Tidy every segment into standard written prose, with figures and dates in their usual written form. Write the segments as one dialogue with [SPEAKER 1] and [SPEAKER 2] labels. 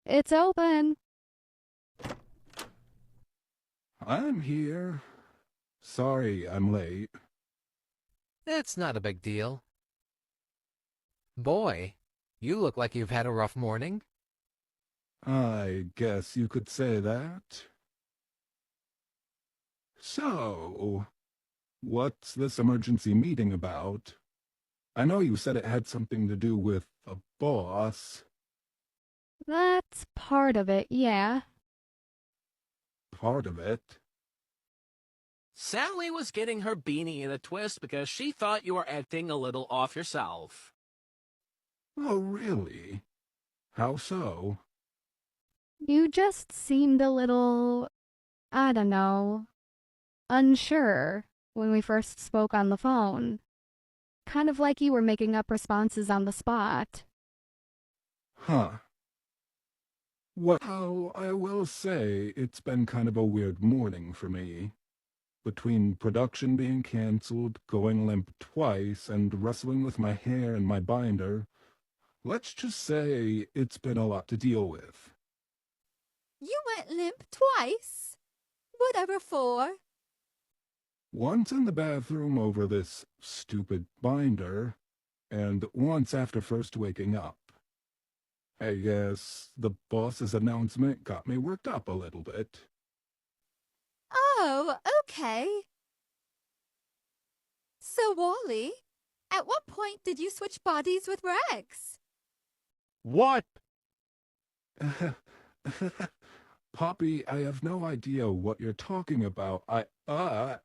[SPEAKER 1] It's open.
[SPEAKER 2] I'm here. Sorry I'm late.
[SPEAKER 3] It's not a big deal. Boy, you look like you've had a rough morning.
[SPEAKER 2] I guess you could say that. So, what's this emergency meeting about? I know you said it had something to do with a boss.
[SPEAKER 1] That's part of it, yeah.
[SPEAKER 2] Part of it.
[SPEAKER 4] Sally was getting her beanie in a twist because she thought you were acting a little off yourself.
[SPEAKER 2] Oh, really? How so?
[SPEAKER 1] You just seemed a little, I don't know, unsure when we first spoke on the phone. Kind of like you were making up responses on the spot.
[SPEAKER 2] Huh. Well, I will say it's been kind of a weird morning for me. Between production being cancelled, going limp twice, and wrestling with my hair and my binder, let's just say it's been a lot to deal with.
[SPEAKER 5] You went limp twice? Whatever for?
[SPEAKER 2] Once in the bathroom over this stupid binder, and once after first waking up. I guess the boss's announcement got me worked up a little bit.
[SPEAKER 5] Oh, okay. So, Wally, at what point did you switch bodies with Rex?
[SPEAKER 6] What?
[SPEAKER 2] Poppy, I have no idea what you're talking about. God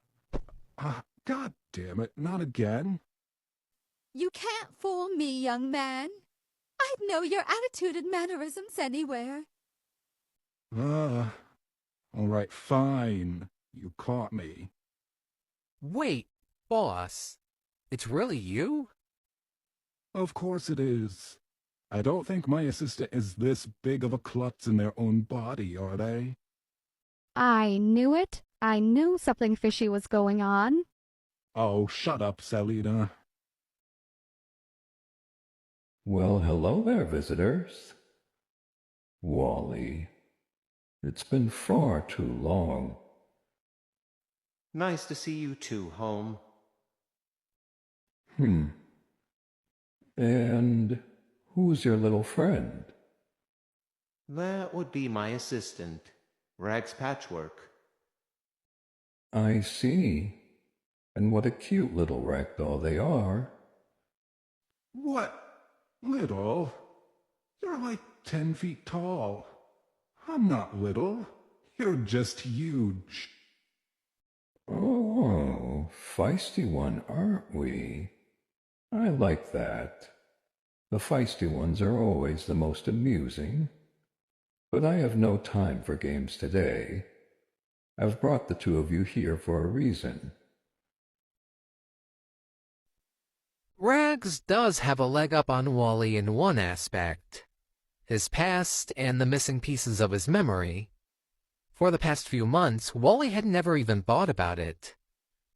[SPEAKER 2] damn it, not again.
[SPEAKER 5] You can't fool me, young man. I'd know your attitude and mannerisms anywhere.
[SPEAKER 2] All right, fine. You caught me.
[SPEAKER 3] Wait, boss, it's really you?
[SPEAKER 2] Of course it is. I don't think my assistant is this big of a klutz in their own body, are they?
[SPEAKER 1] I knew it. I knew something fishy was going on.
[SPEAKER 2] Oh, shut up, Selena.
[SPEAKER 7] Well, hello there, visitors. Wally, it's been far too long.
[SPEAKER 6] Nice to see you too, home.
[SPEAKER 7] And who's your little friend?
[SPEAKER 6] That would be my assistant, Rags Patchwork.
[SPEAKER 7] I see. And what a cute little ragdoll they are.
[SPEAKER 2] What? Little? You're like 10 feet tall. I'm not little. You're just huge.
[SPEAKER 7] Oh, feisty one, aren't we? I like that. The feisty ones are always the most amusing. But I have no time for games today. I've brought the two of you here for a reason.
[SPEAKER 3] Rags does have a leg up on Wally in one aspect. His past and the missing pieces of his memory. For the past few months, Wally had never even thought about it.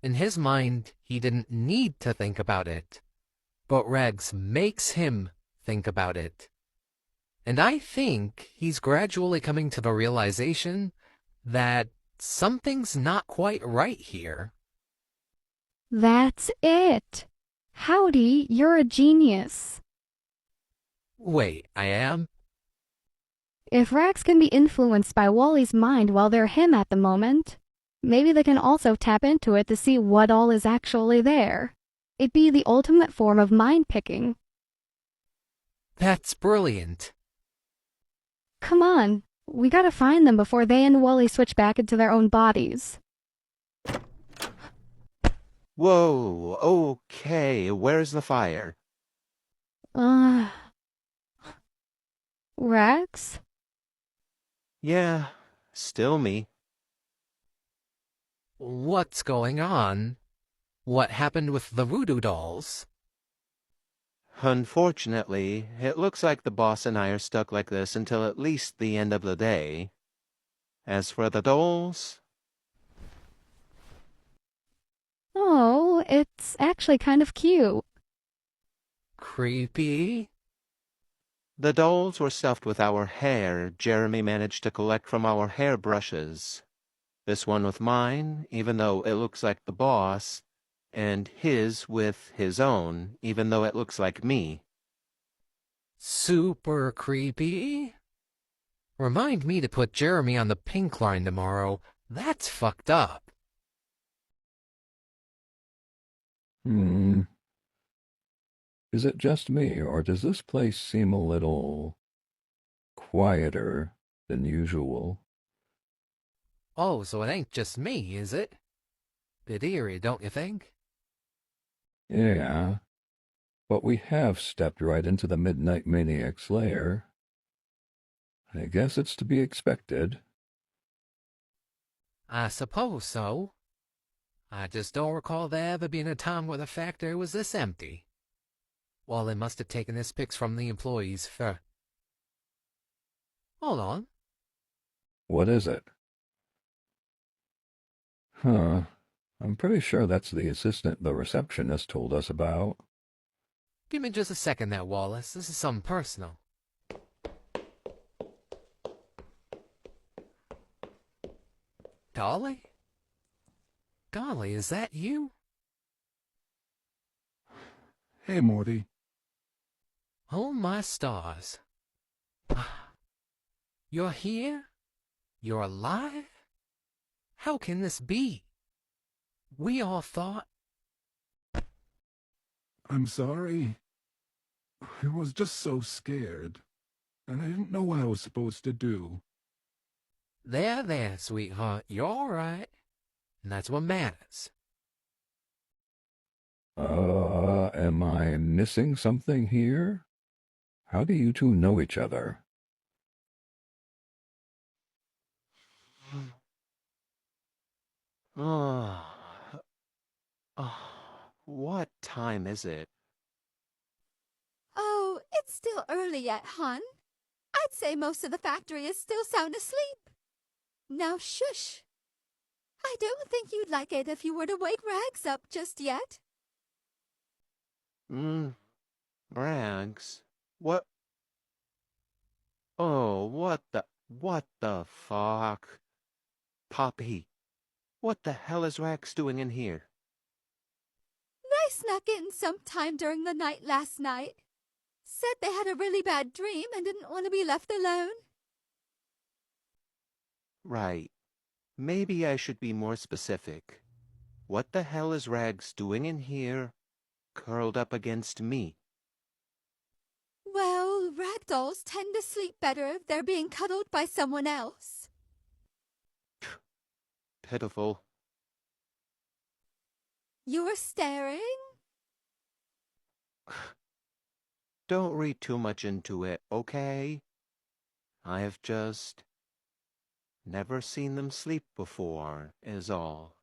[SPEAKER 3] In his mind, he didn't need to think about it. But Rags makes him think about it. And I think he's gradually coming to the realization that something's not quite right here.
[SPEAKER 1] That's it. Howdy, you're a genius.
[SPEAKER 3] Wait, I am?
[SPEAKER 1] If Rax can be influenced by Wally's mind while they're him at the moment, maybe they can also tap into it to see what all is actually there. It'd be the ultimate form of mind picking.
[SPEAKER 3] That's brilliant.
[SPEAKER 1] Come on, we gotta find them before they and Wally switch back into their own bodies.
[SPEAKER 6] Whoa, okay, where's the fire?
[SPEAKER 1] Rex?
[SPEAKER 6] Yeah, still me.
[SPEAKER 3] What's going on? What happened with the voodoo dolls?
[SPEAKER 6] Unfortunately, it looks like the boss and I are stuck like this until at least the end of the day. As for the dolls,
[SPEAKER 1] Oh, it's actually kind of cute.
[SPEAKER 3] Creepy?
[SPEAKER 6] The dolls were stuffed with our hair Jeremy managed to collect from our hairbrushes. This one with mine, even though it looks like the boss, and his with his own, even though it looks like me.
[SPEAKER 3] Super creepy. Remind me to put Jeremy on the pink line tomorrow. That's fucked up.
[SPEAKER 7] Is it just me, or does this place seem a little quieter than usual?
[SPEAKER 3] Oh, so it ain't just me, is it? Bit eerie, don't you think?
[SPEAKER 7] Yeah, but we have stepped right into the Midnight Maniac's lair. I guess it's to be expected.
[SPEAKER 3] I suppose so. I just don't recall there ever being a time where the factory was this empty. Wally must have taken his picks from the employees for... Hold on.
[SPEAKER 7] What is it? Huh. I'm pretty sure that's the assistant the receptionist told us about.
[SPEAKER 3] Give me just a second there, Wallace. This is something personal. Dolly? Golly, is that you?
[SPEAKER 2] Hey, Morty.
[SPEAKER 3] Oh, my stars. You're here? You're alive? How can this be? We all thought...
[SPEAKER 2] I'm sorry. I was just so scared, and I didn't know what I was supposed to do.
[SPEAKER 3] There, sweetheart. You're all right. And that's what matters.
[SPEAKER 7] Am I missing something here? How do you two know each other?
[SPEAKER 6] Oh, what time is it?
[SPEAKER 5] Oh, it's still early yet, hon. I'd say most of the factory is still sound asleep. Now shush. I don't think you'd like it if you were to wake Rags up just yet.
[SPEAKER 6] Rags? What? Oh, what the fuck? Poppy, what the hell is Rags doing in here?
[SPEAKER 5] They snuck in sometime during the night last night. Said they had a really bad dream and didn't want to be left alone.
[SPEAKER 6] Right. Maybe I should be more specific. What the hell is Rags doing in here, curled up against me?
[SPEAKER 5] Well, ragdolls tend to sleep better if they're being cuddled by someone else.
[SPEAKER 6] Pitiful.
[SPEAKER 5] You're staring?
[SPEAKER 6] Don't read too much into it, okay? I have just never seen them sleep before, is all.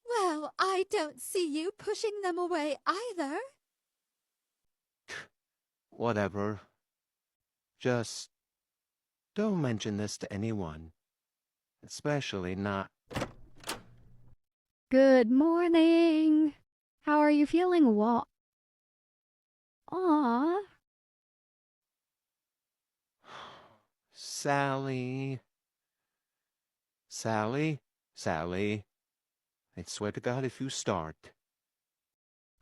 [SPEAKER 5] Well, I don't see you pushing them away either.
[SPEAKER 6] Whatever. Just don't mention this to anyone. Especially not...
[SPEAKER 1] Good morning. How are you feeling, Aw.
[SPEAKER 6] Sally. Sally? Sally. I swear to God if you start.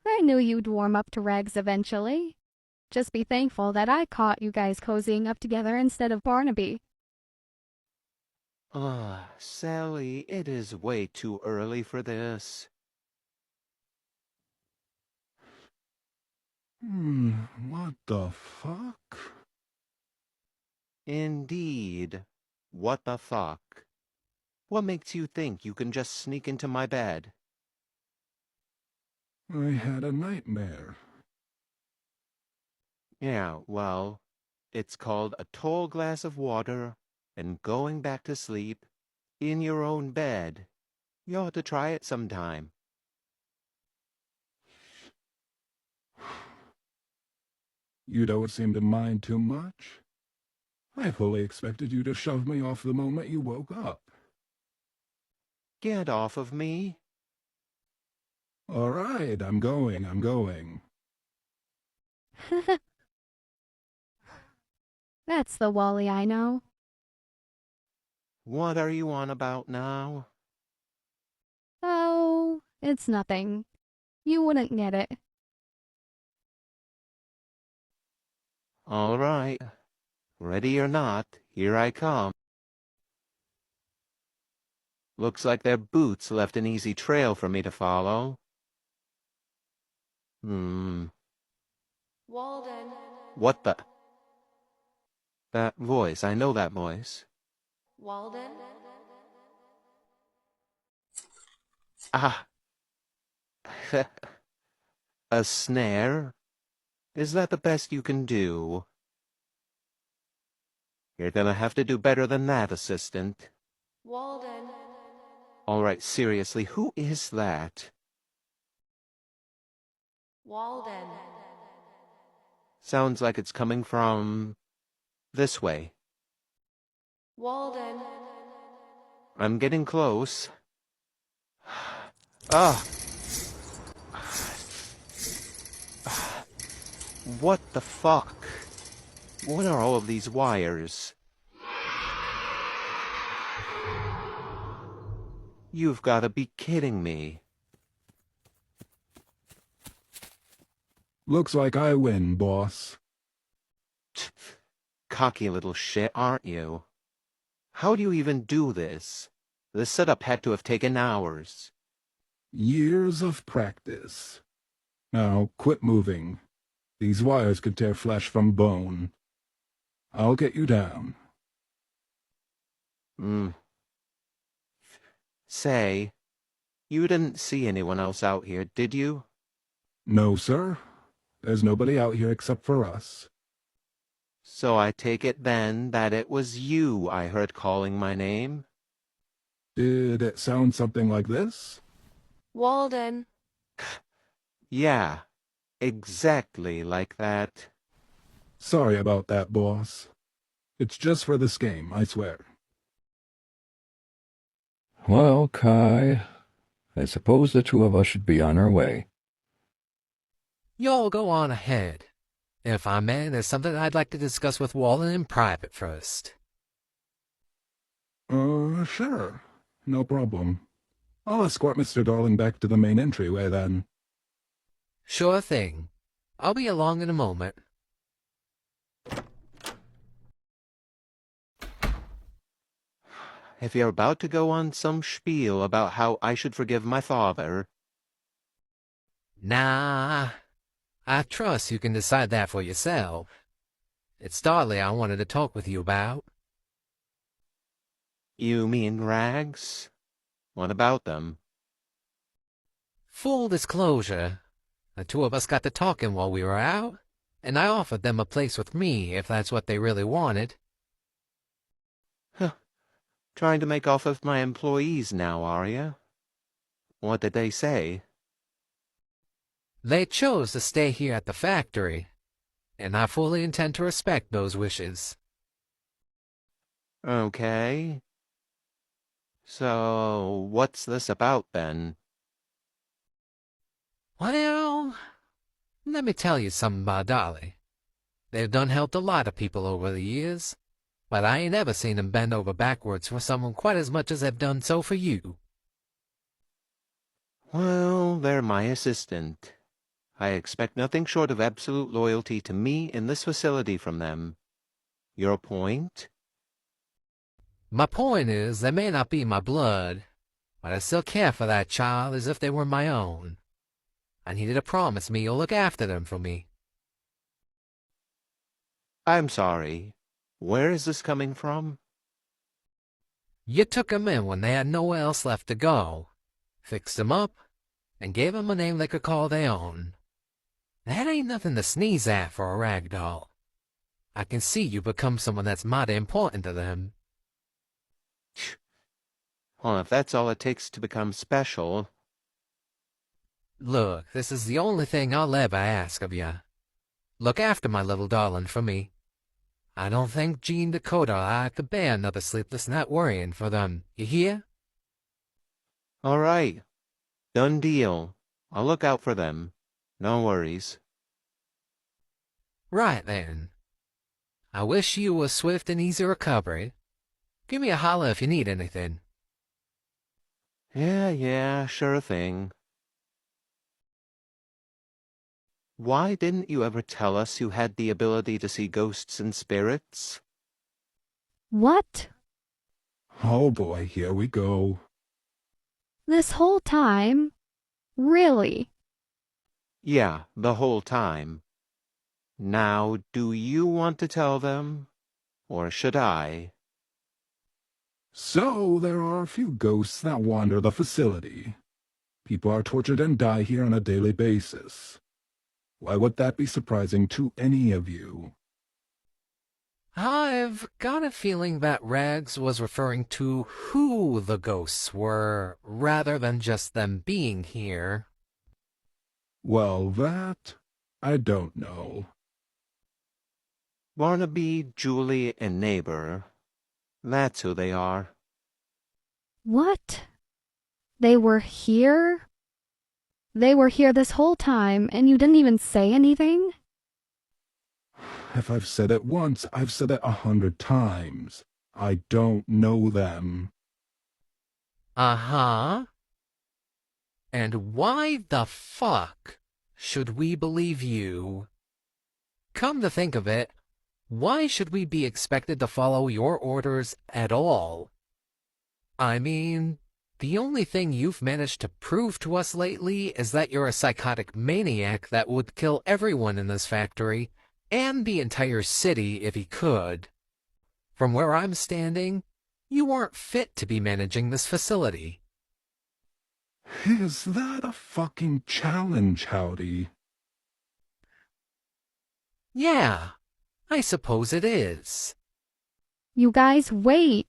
[SPEAKER 1] I knew you'd warm up to Rags eventually. Just be thankful that I caught you guys cozying up together instead of Barnaby.
[SPEAKER 6] Sally, it is way too early for this.
[SPEAKER 2] What the fuck?
[SPEAKER 6] Indeed. What the fuck? What makes you think you can just sneak into my bed?
[SPEAKER 2] I had a nightmare.
[SPEAKER 6] Yeah, well, it's called a tall glass of water and going back to sleep in your own bed. You ought to try it sometime.
[SPEAKER 2] You don't seem to mind too much. I fully expected you to shove me off the moment you woke up.
[SPEAKER 6] Get off of me.
[SPEAKER 2] All right, I'm going.
[SPEAKER 1] That's the Wally I know.
[SPEAKER 6] What are you on about now?
[SPEAKER 1] Oh, it's nothing. You wouldn't get it.
[SPEAKER 6] All right. Ready or not, here I come. Looks like their boots left an easy trail for me to follow.
[SPEAKER 8] Walden.
[SPEAKER 6] What the? That voice, I know that voice.
[SPEAKER 8] Walden?
[SPEAKER 6] Ah! A snare? Is that the best you can do? You're gonna have to do better than that, assistant.
[SPEAKER 8] Walden.
[SPEAKER 6] All right, seriously, who is that?
[SPEAKER 8] Walden.
[SPEAKER 6] Sounds like it's coming from this way.
[SPEAKER 8] Walden.
[SPEAKER 6] I'm getting close. Ah! What the fuck? What are all of these wires? You've got to be kidding me.
[SPEAKER 2] Looks like I win, boss.
[SPEAKER 6] Cocky little shit, aren't you? How do you even do this? The setup had to have taken hours.
[SPEAKER 2] Years of practice. Now, quit moving. These wires could tear flesh from bone. I'll get you down.
[SPEAKER 6] Say, you didn't see anyone else out here, did you?
[SPEAKER 2] No, sir. There's nobody out here except for us.
[SPEAKER 6] So I take it then that it was you I heard calling my name?
[SPEAKER 2] Did it sound something like this?
[SPEAKER 8] Walden.
[SPEAKER 6] Yeah, exactly like that.
[SPEAKER 2] Sorry about that, boss. It's just for this game, I swear.
[SPEAKER 7] Well, Kai, I suppose the two of us should be on our way.
[SPEAKER 3] Y'all go on ahead. If I may, there's something I'd like to discuss with Walden in private first.
[SPEAKER 2] Sure. No problem. I'll escort Mr. Darling back to the main entryway, then.
[SPEAKER 3] Sure thing. I'll be along in a moment.
[SPEAKER 6] If you're about to go on some spiel about how I should forgive my father...
[SPEAKER 3] Nah, I trust you can decide that for yourself. It's Starley I wanted to talk with you about.
[SPEAKER 6] You mean Rags? What about them?
[SPEAKER 3] Full disclosure, the two of us got to talking while we were out, and I offered them a place with me if that's what they really wanted.
[SPEAKER 6] Trying to make off with my employees now, are you? What did they say?
[SPEAKER 3] They chose to stay here at the factory, and I fully intend to respect those wishes.
[SPEAKER 6] Okay. So, what's this about, then?
[SPEAKER 3] Well, let me tell you something about Dolly. They've done helped a lot of people over the years, but I ain't ever seen them bend over backwards for someone quite as much as they've done so for you.
[SPEAKER 6] Well, they're my assistant. I expect nothing short of absolute loyalty to me in this facility from them. Your point?
[SPEAKER 3] My point is, they may not be my blood, but I still care for that child as if they were my own. I needed to promise me you'll look after them for me.
[SPEAKER 6] I'm sorry. Where is this coming from?
[SPEAKER 3] You took 'em in when they had nowhere else left to go, fixed 'em up, and gave 'em a name they could call their own. That ain't nothing to sneeze at for a rag doll. I can see you become someone that's mighty important to them.
[SPEAKER 6] Well, if that's all it takes to become special...
[SPEAKER 3] Look, this is the only thing I'll ever ask of you. Look after my little darling for me. I don't think Jean, Dakota, or I could bear another sleepless night worrying for them. You hear?
[SPEAKER 6] All right. Done deal. I'll look out for them. No worries.
[SPEAKER 3] Right then. I wish you a swift and easy recovery. Give me a holla if you need anything.
[SPEAKER 6] Yeah, sure thing. Why didn't you ever tell us you had the ability to see ghosts and spirits?
[SPEAKER 1] What?
[SPEAKER 2] Oh boy, here we go.
[SPEAKER 1] This whole time? Really?
[SPEAKER 6] Yeah, the whole time. Now, do you want to tell them? Or should I?
[SPEAKER 2] So, there are a few ghosts that wander the facility. People are tortured and die here on a daily basis. Why would that be surprising to any of you?
[SPEAKER 3] I've got a feeling that Rags was referring to who the ghosts were, rather than just them being here.
[SPEAKER 2] Well, that I don't know.
[SPEAKER 6] Barnaby, Julie, and Neighbor. That's who they are.
[SPEAKER 1] What? They were here? They were here this whole time, and you didn't even say anything?
[SPEAKER 2] If I've said it once, I've said it 100 times. I don't know them.
[SPEAKER 3] Uh-huh. And why the fuck should we believe you? Come to think of it, why should we be expected to follow your orders at all? I mean, the only thing you've managed to prove to us lately is that you're a psychotic maniac that would kill everyone in this factory, and the entire city if he could. From where I'm standing, you aren't fit to be managing this facility.
[SPEAKER 2] Is that a fucking challenge, Howdy?
[SPEAKER 3] Yeah, I suppose it is.
[SPEAKER 1] You guys, wait.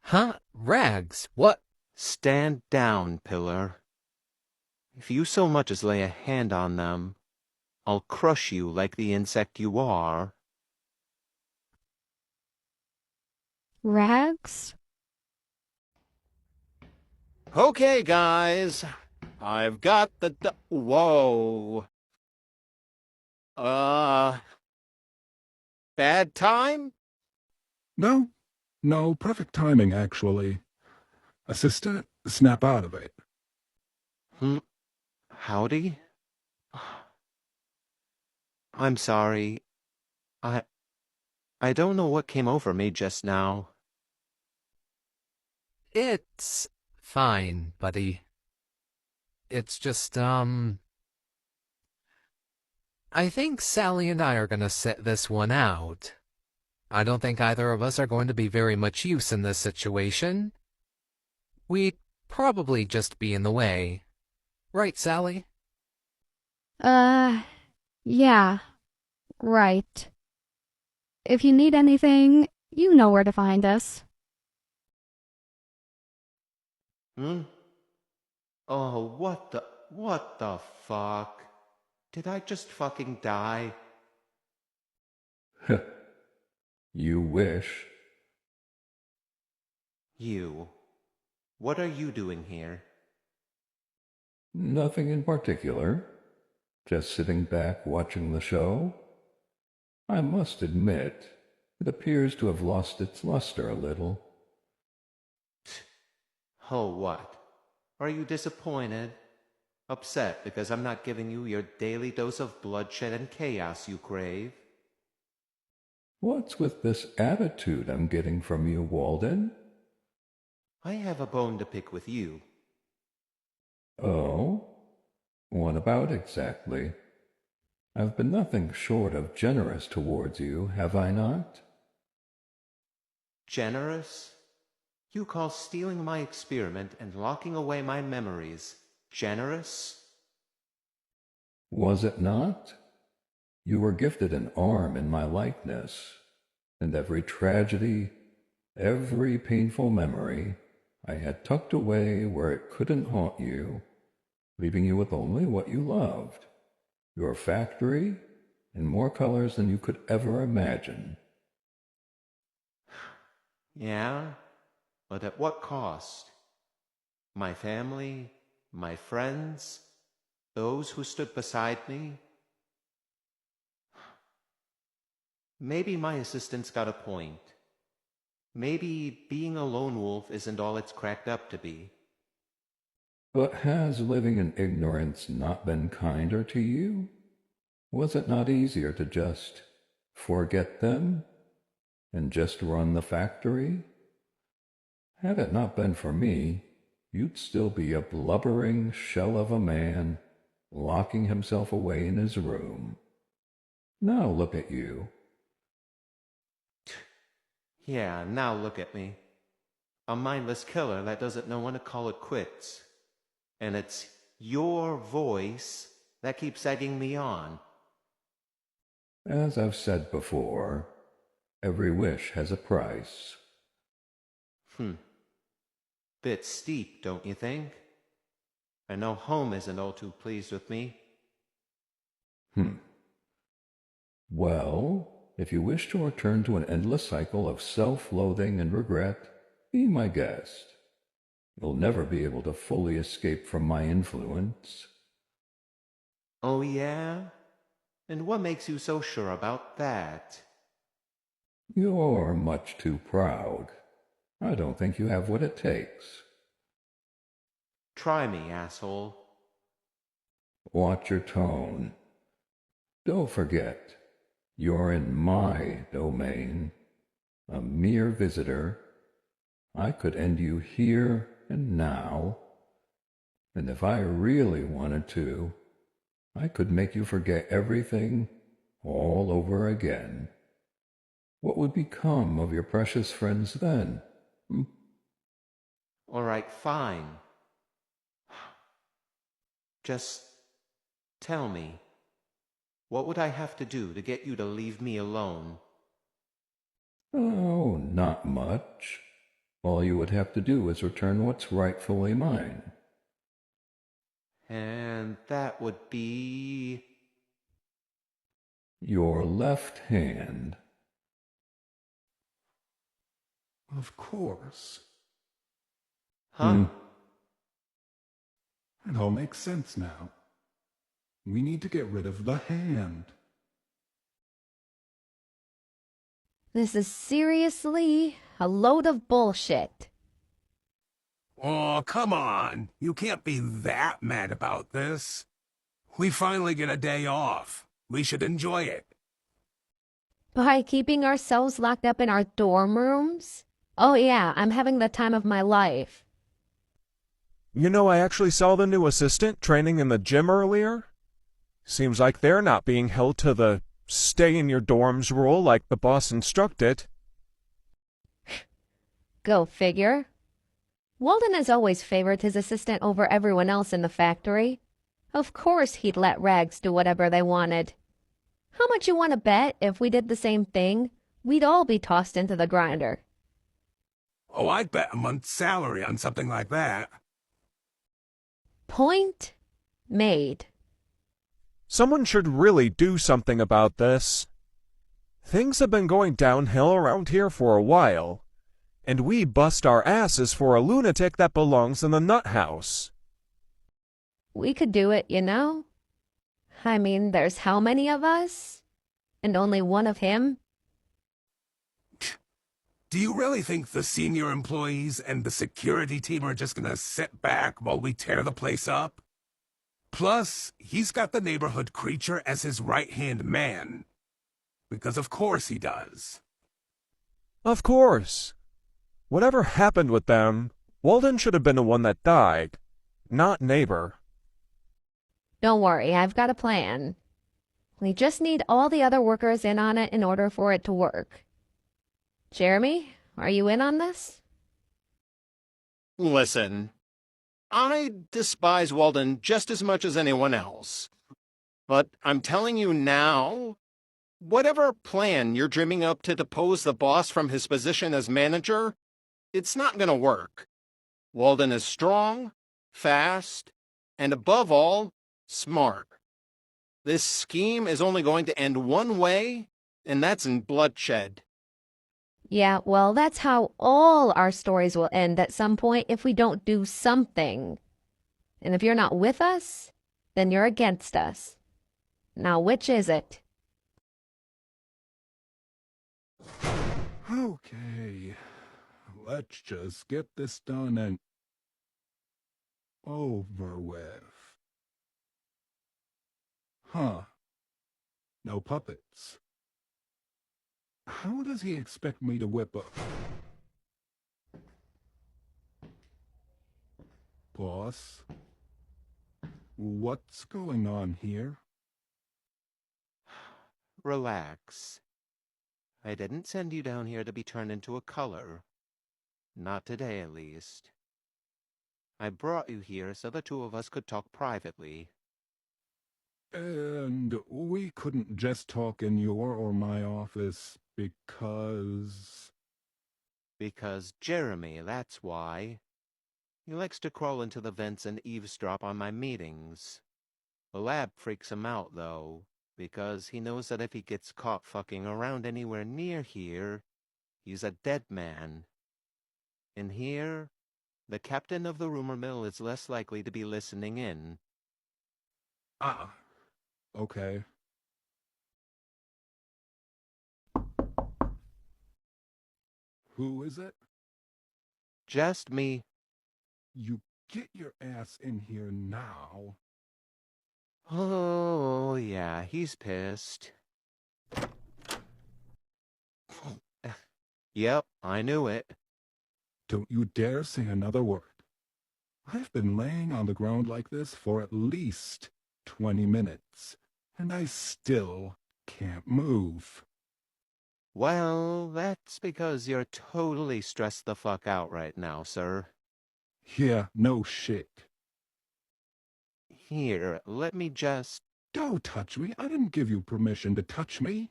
[SPEAKER 3] Huh? Rags, what?
[SPEAKER 6] Stand down, Pillar. If you so much as lay a hand on them, I'll crush you like the insect you are.
[SPEAKER 1] Rags?
[SPEAKER 6] Okay, guys. I've got the Whoa. Bad time?
[SPEAKER 2] No, no, perfect timing, actually. Assistant, snap out of it.
[SPEAKER 6] Howdy? I'm sorry. I don't know what came over me just now.
[SPEAKER 3] It's fine, buddy. It's just, I think Sally and I are gonna sit this one out. I don't think either of us are going to be very much use in this situation. We'd probably just be in the way. Right, Sally?
[SPEAKER 1] Yeah, right. If you need anything, you know where to find us.
[SPEAKER 6] Oh, what the fuck? Did I just fucking die?
[SPEAKER 7] You wish.
[SPEAKER 6] You. What are you doing here?
[SPEAKER 7] Nothing in particular. Just sitting back watching the show. I must admit, it appears to have lost its luster a little.
[SPEAKER 6] Oh, what? Are you disappointed? Upset because I'm not giving you your daily dose of bloodshed and chaos you crave?
[SPEAKER 7] What's with this attitude I'm getting from you, Walden?
[SPEAKER 6] I have a bone to pick with you.
[SPEAKER 7] Oh? What about exactly? I've been nothing short of generous towards you, have I not?
[SPEAKER 6] Generous? You call stealing my experiment and locking away my memories generous?
[SPEAKER 7] Was it not? You were gifted an arm in my likeness, and every tragedy, every painful memory, I had tucked away where it couldn't haunt you, leaving you with only what you loved, your factory, in more colors than you could ever imagine.
[SPEAKER 6] Yeah, but at what cost? My family, my friends, those who stood beside me? Maybe my assistant's got a point. Maybe being a lone wolf isn't all it's cracked up to be.
[SPEAKER 7] But has living in ignorance not been kinder to you? Was it not easier to just forget them and just run the factory? Had it not been for me, you'd still be a blubbering shell of a man, locking himself away in his room. Now look at you.
[SPEAKER 6] Yeah, now look at me. A mindless killer that doesn't know when to call it quits. And it's your voice that keeps egging me on.
[SPEAKER 7] As I've said before, every wish has a price.
[SPEAKER 6] Bit steep, don't you think? I know home isn't all too pleased with me.
[SPEAKER 7] Well, if you wish to return to an endless cycle of self-loathing and regret, be my guest. You'll never be able to fully escape from my influence.
[SPEAKER 6] Oh yeah? And what makes you so sure about that?
[SPEAKER 7] You're much too proud. I don't think you have what it takes.
[SPEAKER 6] Try me, asshole.
[SPEAKER 7] Watch your tone. Don't forget, you're in my domain. A mere visitor. I could end you here and now. And if I really wanted to, I could make you forget everything all over again. What would become of your precious friends then?
[SPEAKER 6] All right, fine. Just tell me, what would I have to do to get you to leave me alone?
[SPEAKER 7] Oh, not much. All you would have to do is return what's rightfully mine.
[SPEAKER 6] And that would be...
[SPEAKER 7] Your left hand.
[SPEAKER 2] Of course.
[SPEAKER 6] Huh?
[SPEAKER 2] It all makes sense now. We need to get rid of the hand.
[SPEAKER 1] This is seriously a load of bullshit.
[SPEAKER 4] Oh, come on. You can't be that mad about this. We finally get a day off. We should enjoy it.
[SPEAKER 1] By keeping ourselves locked up in our dorm rooms? Oh yeah, I'm having the time of my life.
[SPEAKER 9] You know, I actually saw the new assistant training in the gym earlier. Seems like they're not being held to the stay in your dorms rule like the boss instructed.
[SPEAKER 1] Go figure. Walden has always favored his assistant over everyone else in the factory. Of course he'd let Rags do whatever they wanted. How much you want to bet if we did the same thing, we'd all be tossed into the grinder?
[SPEAKER 4] Oh, I'd bet a month's salary on something like that.
[SPEAKER 1] Point made.
[SPEAKER 9] Someone should really do something about this. Things have been going downhill around here for a while, and we bust our asses for a lunatic that belongs in the nut house.
[SPEAKER 1] We could do it, you know? I mean, there's how many of us? And only one of him?
[SPEAKER 4] Do you really think the senior employees and the security team are just gonna sit back while we tear the place up? Plus, he's got the neighborhood creature as his right-hand man. Because of course he does.
[SPEAKER 9] Of course. Whatever happened with them, Walden should have been the one that died, not Neighbor.
[SPEAKER 1] Don't worry, I've got a plan. We just need all the other workers in on it in order for it to work. Jeremy, are you in on this?
[SPEAKER 6] Listen, I despise Walden just as much as anyone else. But I'm telling you now, whatever plan you're dreaming up to depose the boss from his position as manager, it's not going to work. Walden is strong, fast, and above all, smart. This scheme is only going to end one way, and that's in bloodshed.
[SPEAKER 1] Yeah, well, that's how all our stories will end at some point if we don't do something. And if you're not with us, then you're against us. Now, which is it?
[SPEAKER 2] Okay, let's just get this done and over with. Huh, no puppets. How does he expect me to whip up? Boss, what's going on here?
[SPEAKER 6] Relax. I didn't send you down here to be turned into a color. Not today, at least. I brought you here so the two of us could talk privately.
[SPEAKER 2] And we couldn't just talk in your or my office because...
[SPEAKER 6] Because Jeremy, that's why. He likes to crawl into the vents and eavesdrop on my meetings. The lab freaks him out, though, because he knows that if he gets caught fucking around anywhere near here, he's a dead man. In here, the captain of the rumor mill is less likely to be listening in.
[SPEAKER 2] Ah, okay. Who is it?
[SPEAKER 6] Just me.
[SPEAKER 2] You get your ass in here now.
[SPEAKER 6] Oh, yeah, he's pissed. Yep, I knew it.
[SPEAKER 2] Don't you dare say another word. I've been laying on the ground like this for at least 20 minutes, and I still can't move.
[SPEAKER 6] Well, that's because you're totally stressed the fuck out right now, sir.
[SPEAKER 2] Yeah, no shit.
[SPEAKER 6] Here, let me just...
[SPEAKER 2] Don't touch me. I didn't give you permission to touch me.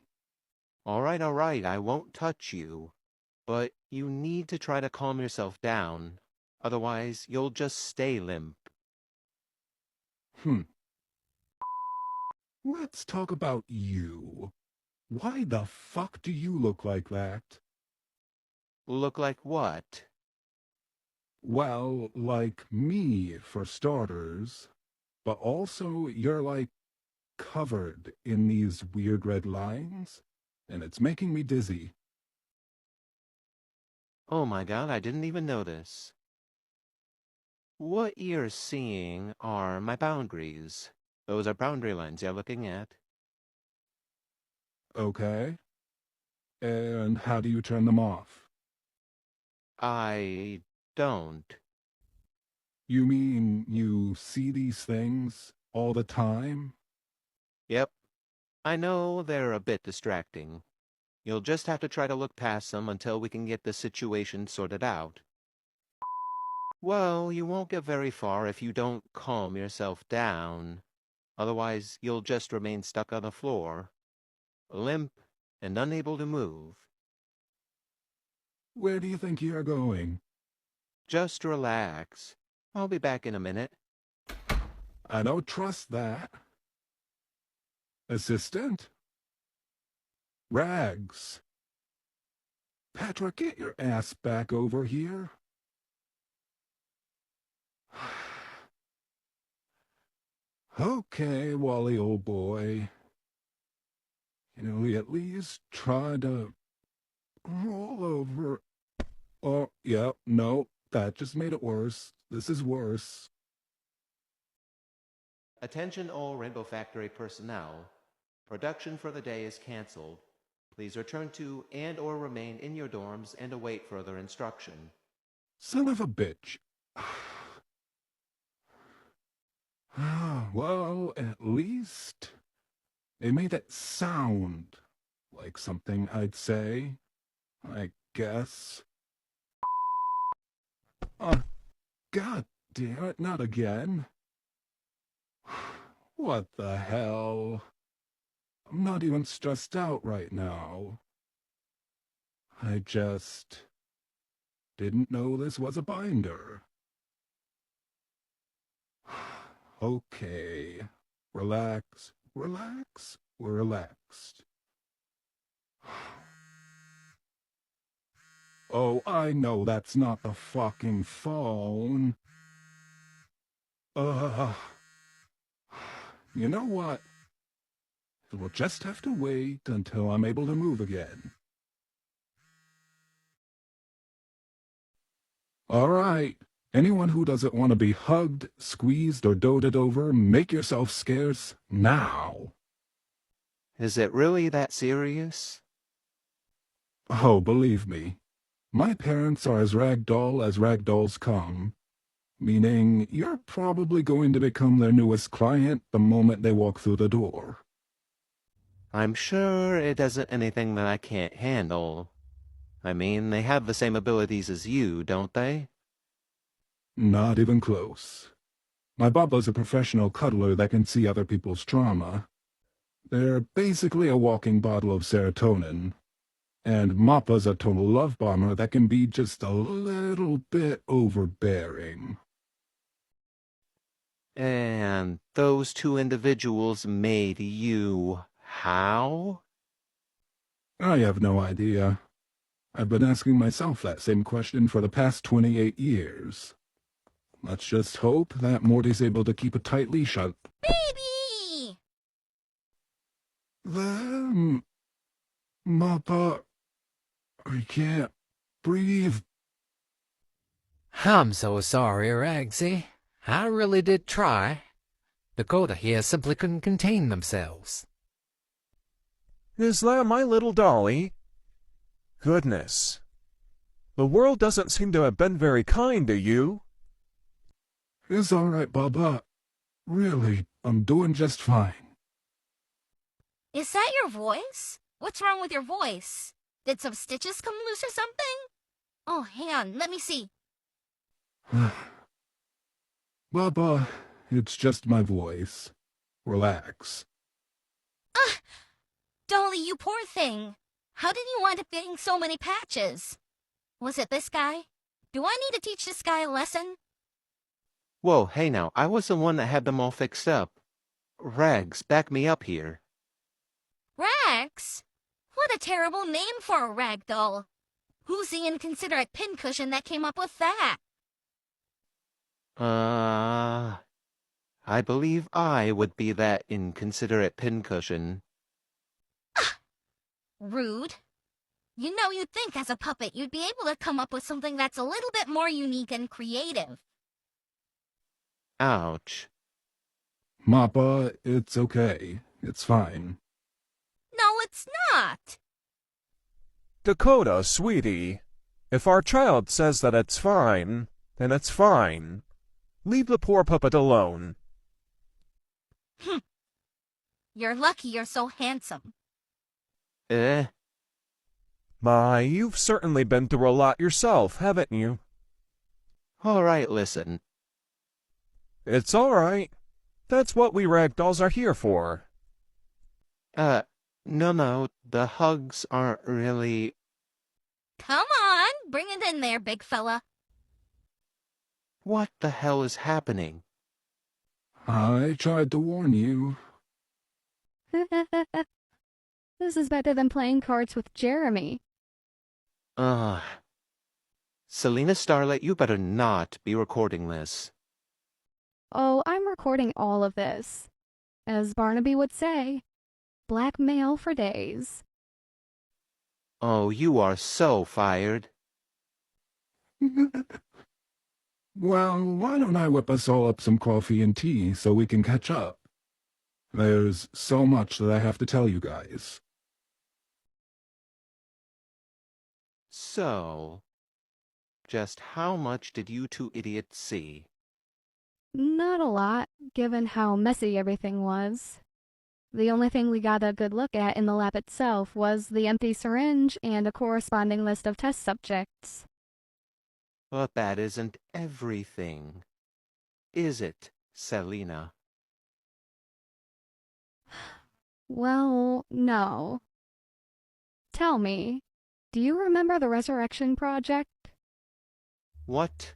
[SPEAKER 6] All right, I won't touch you. But you need to try to calm yourself down. Otherwise, you'll just stay limp.
[SPEAKER 2] Let's talk about you. Why the fuck do you look like that?
[SPEAKER 6] Look like what?
[SPEAKER 2] Well, like me, for starters. But also, you're like covered in these weird red lines, and it's making me dizzy.
[SPEAKER 6] Oh my god, I didn't even notice. What you're seeing are my boundaries. Those are boundary lines you're looking at.
[SPEAKER 2] Okay. And how do you turn them off?
[SPEAKER 6] I don't.
[SPEAKER 2] You mean you see these things all the time?
[SPEAKER 6] Yep. I know they're a bit distracting. You'll just have to try to look past them until we can get the situation sorted out. Well, you won't get very far if you don't calm yourself down. Otherwise, you'll just remain stuck on the floor, limp and unable to move.
[SPEAKER 2] Where do you think you're going?
[SPEAKER 6] Just relax. I'll be back in a minute.
[SPEAKER 2] I don't trust that. Assistant? Rags. Patrick, get your ass back over here. Okay, Wally, old boy. You know, we at least try to roll over. Oh, yeah, no, that just made it worse. This is worse.
[SPEAKER 6] Attention all Rainbow Factory personnel. Production for the day is canceled. Please return to and/or remain in your dorms and await further instruction.
[SPEAKER 2] Son of a bitch. Well, at least it made it sound like something I'd say, I guess. God damn it, not again. What the hell? I'm not even stressed out right now. I just didn't know this was a binder. Okay. Relax, relax, we're relaxed. Oh, I know that's not the fucking phone. You know what? We'll just have to wait until I'm able to move again. All right. Anyone who doesn't want to be hugged, squeezed, or doted over, make yourself scarce now.
[SPEAKER 6] Is it really that serious?
[SPEAKER 2] Oh, believe me, my parents are as ragdolls come, meaning you're probably going to become their newest client the moment they walk through the door.
[SPEAKER 6] I'm sure it isn't anything that I can't handle. I mean, they have the same abilities as you, don't they?
[SPEAKER 2] Not even close. My Baba's a professional cuddler that can see other people's trauma. They're basically a walking bottle of serotonin. And Mappa's a total love bomber that can be just a little bit overbearing.
[SPEAKER 6] And those two individuals made you how?
[SPEAKER 2] I have no idea. I've been asking myself that same question for the past 28 years. Let's just hope that Morty's able to keep a tight leash on.
[SPEAKER 5] Baby!
[SPEAKER 2] Then, Mappa, I can't breathe.
[SPEAKER 3] I'm so sorry, Ragsy. I really did try. Dakota here simply couldn't contain themselves.
[SPEAKER 9] Is that my little dolly? Goodness. The world doesn't seem to have been very kind to you.
[SPEAKER 2] It's all right, Baba. Really, I'm doing just fine.
[SPEAKER 5] Is that your voice? What's wrong with your voice? Did some stitches come loose or something? Oh, hang on, let me see.
[SPEAKER 2] Baba, it's just my voice. Relax.
[SPEAKER 5] Dolly, you poor thing. How did you wind up getting so many patches? Was it this guy? Do I need to teach this guy a lesson?
[SPEAKER 6] Whoa, hey now, I was the one that had them all fixed up. Rags, back me up here.
[SPEAKER 5] Rags? What a terrible name for a rag doll. Who's the inconsiderate pincushion that came up with that?
[SPEAKER 6] I believe I would be that inconsiderate pincushion.
[SPEAKER 5] Rude. You know, you'd think as a puppet you'd be able to come up with something that's a little bit more unique and creative.
[SPEAKER 6] Ouch.
[SPEAKER 2] Mappa, it's okay. It's fine.
[SPEAKER 5] No, it's not.
[SPEAKER 9] Dakota, sweetie, if our child says that it's fine, then it's fine. Leave the poor puppet alone.
[SPEAKER 5] You're lucky you're so handsome.
[SPEAKER 9] My, you've certainly been through a lot yourself, haven't you?
[SPEAKER 6] All right, listen.
[SPEAKER 9] It's all right. That's what we ragdolls are here for.
[SPEAKER 6] No, the hugs aren't really...
[SPEAKER 5] Come on, bring it in there, big fella.
[SPEAKER 6] What the hell is happening?
[SPEAKER 2] I tried to warn you.
[SPEAKER 1] This is better than playing cards with Jeremy.
[SPEAKER 6] Selena Starlight, you better not be recording this.
[SPEAKER 1] Oh, I'm recording all of this. As Barnaby would say, blackmail for days.
[SPEAKER 6] Oh, you are so fired.
[SPEAKER 2] Well, why don't I whip us all up some coffee and tea so we can catch up? There's so much that I have to tell you guys.
[SPEAKER 6] So, just how much did you two idiots see?
[SPEAKER 1] Not a lot, given how messy everything was. The only thing we got a good look at in the lab itself was the empty syringe and a corresponding list of test subjects.
[SPEAKER 6] But that isn't everything. Is it, Selena?
[SPEAKER 1] Well, no. Tell me, do you remember the Resurrection Project?
[SPEAKER 6] What?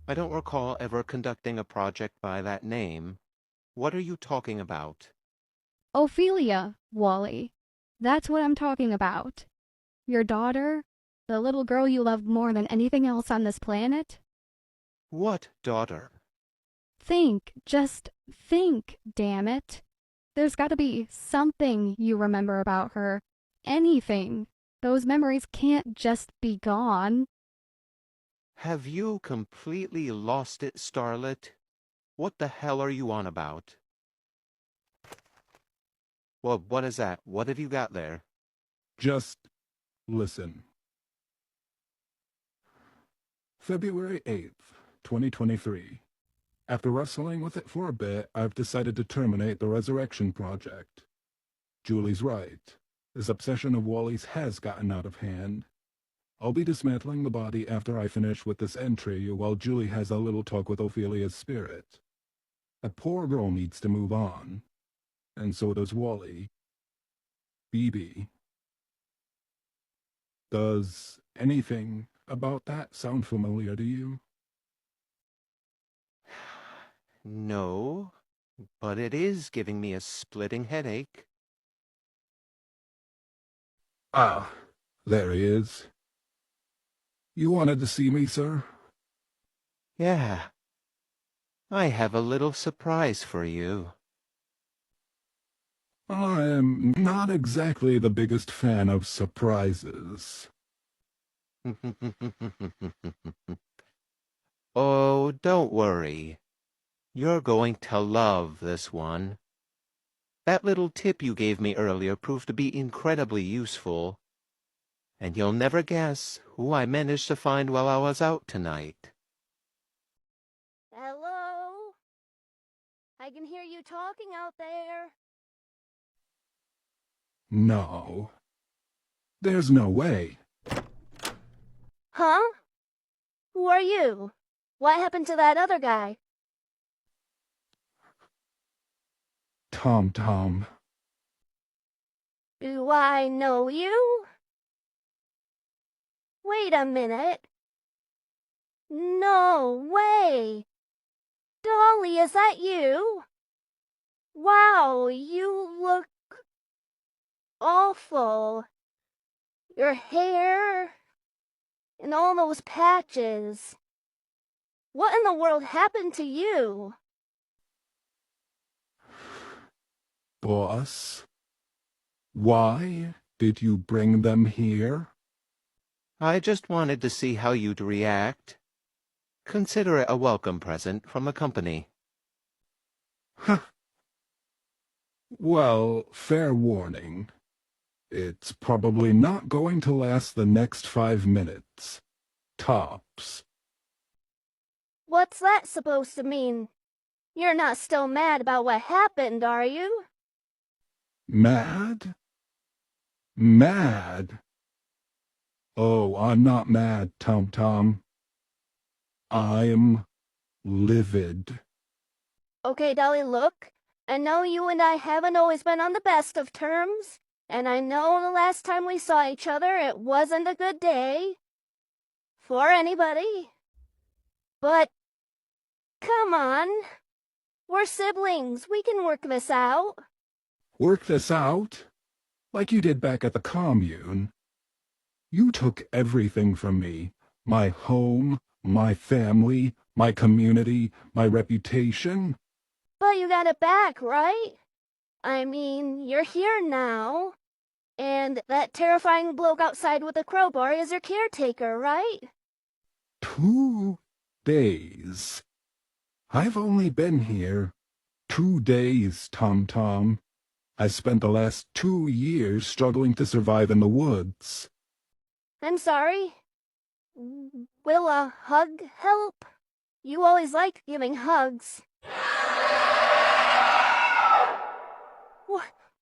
[SPEAKER 6] I don't recall ever conducting a project by that name. What are you talking about?
[SPEAKER 1] Ophelia, Wally. That's what I'm talking about. Your daughter, the little girl you love more than anything else on this planet?
[SPEAKER 6] What daughter?
[SPEAKER 1] Think, just think, damn it. There's gotta be something you remember about her. Anything. Those memories can't just be gone.
[SPEAKER 6] Have you completely lost it, Starlet? What the hell are you on about? Well, what is that? What have you got there?
[SPEAKER 2] Just listen. February 8th, 2023. After wrestling with it for a bit, I've decided to terminate the Resurrection Project. Julie's right. This obsession of Wally's has gotten out of hand. I'll be dismantling the body after I finish with this entry while Julie has a little talk with Ophelia's spirit. That poor girl needs to move on. And so does Wally. BB. Does anything about that sound familiar to you?
[SPEAKER 6] No, but it is giving me a splitting headache.
[SPEAKER 2] Ah, there he is. You wanted to see me, sir?
[SPEAKER 6] Yeah. I have a little surprise for you.
[SPEAKER 2] I am not exactly the biggest fan of surprises.
[SPEAKER 6] Oh, don't worry. You're going to love this one. That little tip you gave me earlier proved to be incredibly useful. And you'll never guess who I managed to find while I was out tonight.
[SPEAKER 8] Hello? I can hear you talking out there.
[SPEAKER 2] No. There's no way.
[SPEAKER 8] Huh? Who are you? What happened to that other guy?
[SPEAKER 2] Tom.
[SPEAKER 8] Do I know you? Wait a minute. No way. Dolly, is that you? Wow, you look awful. Your hair and all those patches. What in the world happened to you?
[SPEAKER 2] Boss? Why did you bring them here?
[SPEAKER 6] I just wanted to see how you'd react. Consider it a welcome present from the company.
[SPEAKER 2] Huh. Well, fair warning. It's probably not going to last the next 5 minutes. Tops.
[SPEAKER 8] What's that supposed to mean? You're not still mad about what happened, are you?
[SPEAKER 2] Mad? Mad? Oh, I'm not mad, Tom. I'm livid.
[SPEAKER 8] Okay, Dolly, look. I know you and I haven't always been on the best of terms, and I know the last time we saw each other it wasn't a good day for anybody. But come on. We're siblings. We can work this out.
[SPEAKER 2] Work this out? Like you did back at the commune. You took everything from me. My home, my family, my community, my reputation.
[SPEAKER 8] But you got it back, right? I mean, you're here now. And that terrifying bloke outside with the crowbar is your caretaker, right?
[SPEAKER 2] 2 days. I've only been here 2 days, Tom. I spent the last 2 years struggling to survive in the woods.
[SPEAKER 8] I'm sorry. Will a hug help? You always like giving hugs.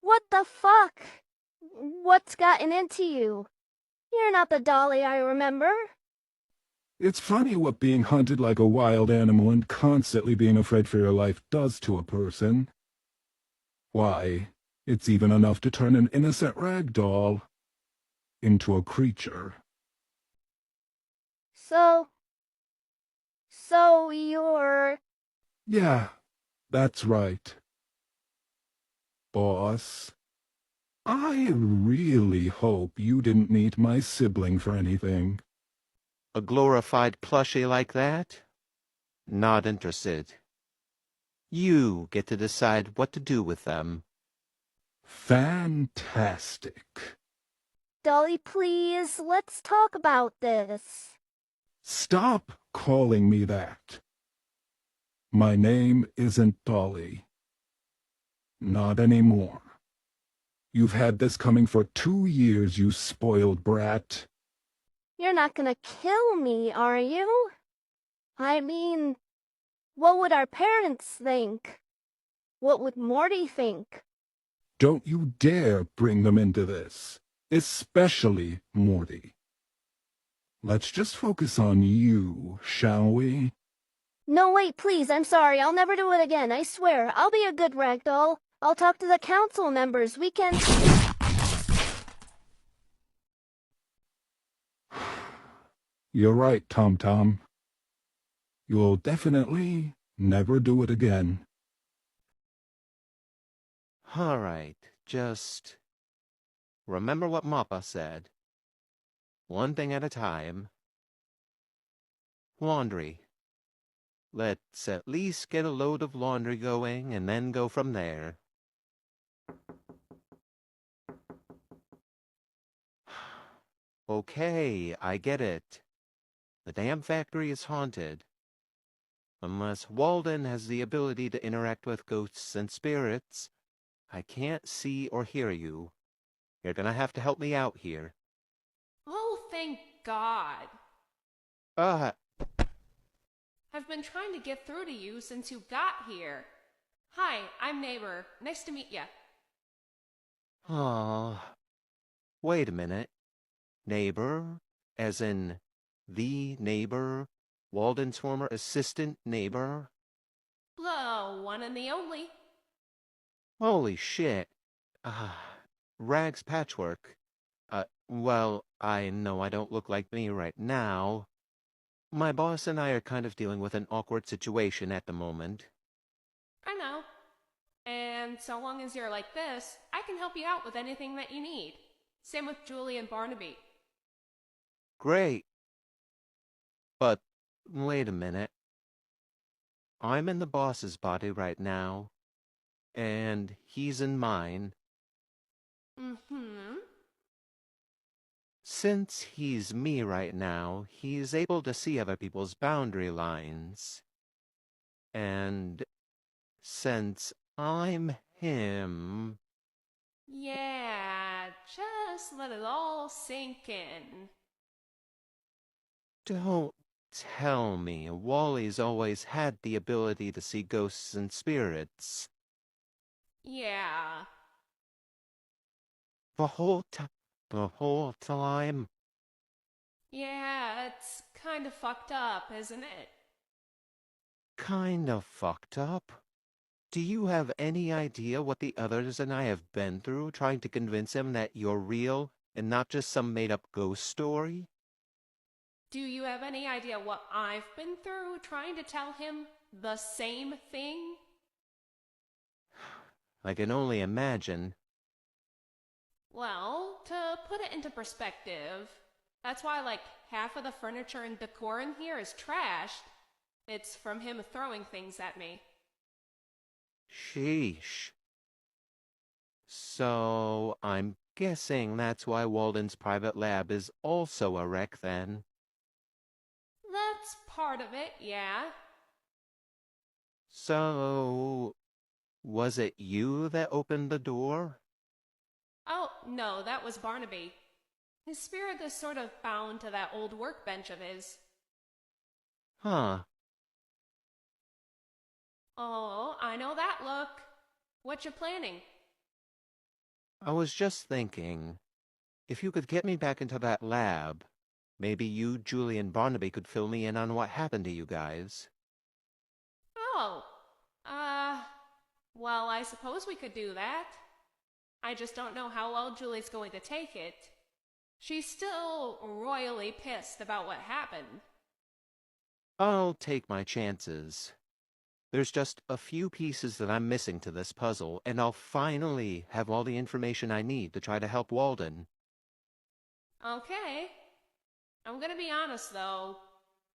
[SPEAKER 8] What the fuck? What's gotten into you? You're not the Dolly I remember.
[SPEAKER 2] It's funny what being hunted like a wild animal and constantly being afraid for your life does to a person. Why, it's even enough to turn an innocent rag doll into a creature.
[SPEAKER 8] So you're...
[SPEAKER 2] Yeah, that's right. Boss, I really hope you didn't need my sibling for anything.
[SPEAKER 6] A glorified plushie like that? Not interested. You get to decide what to do with them.
[SPEAKER 2] Fantastic.
[SPEAKER 8] Dolly, please, let's talk about this.
[SPEAKER 2] Stop calling me that. My name isn't Dolly. Not anymore. You've had this coming for 2 years, you spoiled brat.
[SPEAKER 8] You're not gonna kill me, are you? I mean, what would our parents think? What would Morty think?
[SPEAKER 2] Don't you dare bring them into this. Especially Morty. Let's just focus on you, shall we?
[SPEAKER 8] No, wait, please, I'm sorry. I'll never do it again. I swear. I'll be a good ragdoll. I'll talk to the council members. We can...
[SPEAKER 2] You're right, Tom Tom. You'll definitely never do it again.
[SPEAKER 6] All right, just remember what Mappa said. One thing at a time. Laundry. Let's at least get a load of laundry going and then go from there. Okay, I get it. The damn factory is haunted. Unless Walden has the ability to interact with ghosts and spirits, I can't see or hear you. You're gonna have to help me out here.
[SPEAKER 10] Oh, thank God.
[SPEAKER 6] Uh,
[SPEAKER 10] I've been trying to get through to you since you got here. Hi, I'm Neighbor. Nice to meet ya.
[SPEAKER 6] Aw. Wait a minute. Neighbor? As in, the neighbor? Walden's former assistant neighbor?
[SPEAKER 10] The one and the only.
[SPEAKER 6] Holy shit. Rags Patchwork. Well, I know I don't look like me right now. My boss and I are kind of dealing with an awkward situation at the moment.
[SPEAKER 10] I know. And so long as you're like this, I can help you out with anything that you need. Same with Julie and Barnaby.
[SPEAKER 6] Great. But, wait a minute. I'm in the boss's body right now, and he's in mine.
[SPEAKER 10] Mm-hmm.
[SPEAKER 6] Since he's me right now, he's able to see other people's boundary lines. And since I'm him...
[SPEAKER 10] Yeah, just let it all sink in.
[SPEAKER 6] Don't tell me Wally's always had the ability to see ghosts and spirits.
[SPEAKER 10] Yeah.
[SPEAKER 6] The whole time?
[SPEAKER 10] Yeah, it's kind of fucked up, isn't it?
[SPEAKER 6] Kind of fucked up. Do you have any idea what the others and I have been through trying to convince him that you're real and not just some made-up ghost story?
[SPEAKER 10] Do you have any idea what I've been through trying to tell him the same thing?
[SPEAKER 6] I can only imagine.
[SPEAKER 10] Well, to put it into perspective, that's why like half of the furniture and decor in here is trashed. It's from him throwing things at me.
[SPEAKER 6] Sheesh. So, I'm guessing that's why Walden's private lab is also a wreck then.
[SPEAKER 10] That's part of it, yeah.
[SPEAKER 6] So, was it you that opened the door?
[SPEAKER 10] Oh, no, that was Barnaby. His spirit is sort of bound to that old workbench of his.
[SPEAKER 6] Huh.
[SPEAKER 10] Oh, I know that look. What you planning?
[SPEAKER 6] I was just thinking, if you could get me back into that lab, maybe you, Julie, and Barnaby could fill me in on what happened to you guys.
[SPEAKER 10] Oh, well, I suppose we could do that. I just don't know how well Julie's going to take it. She's still royally pissed about what happened.
[SPEAKER 6] I'll take my chances. There's just a few pieces that I'm missing to this puzzle, and I'll finally have all the information I need to try to help Walden.
[SPEAKER 10] Okay. I'm gonna be honest, though.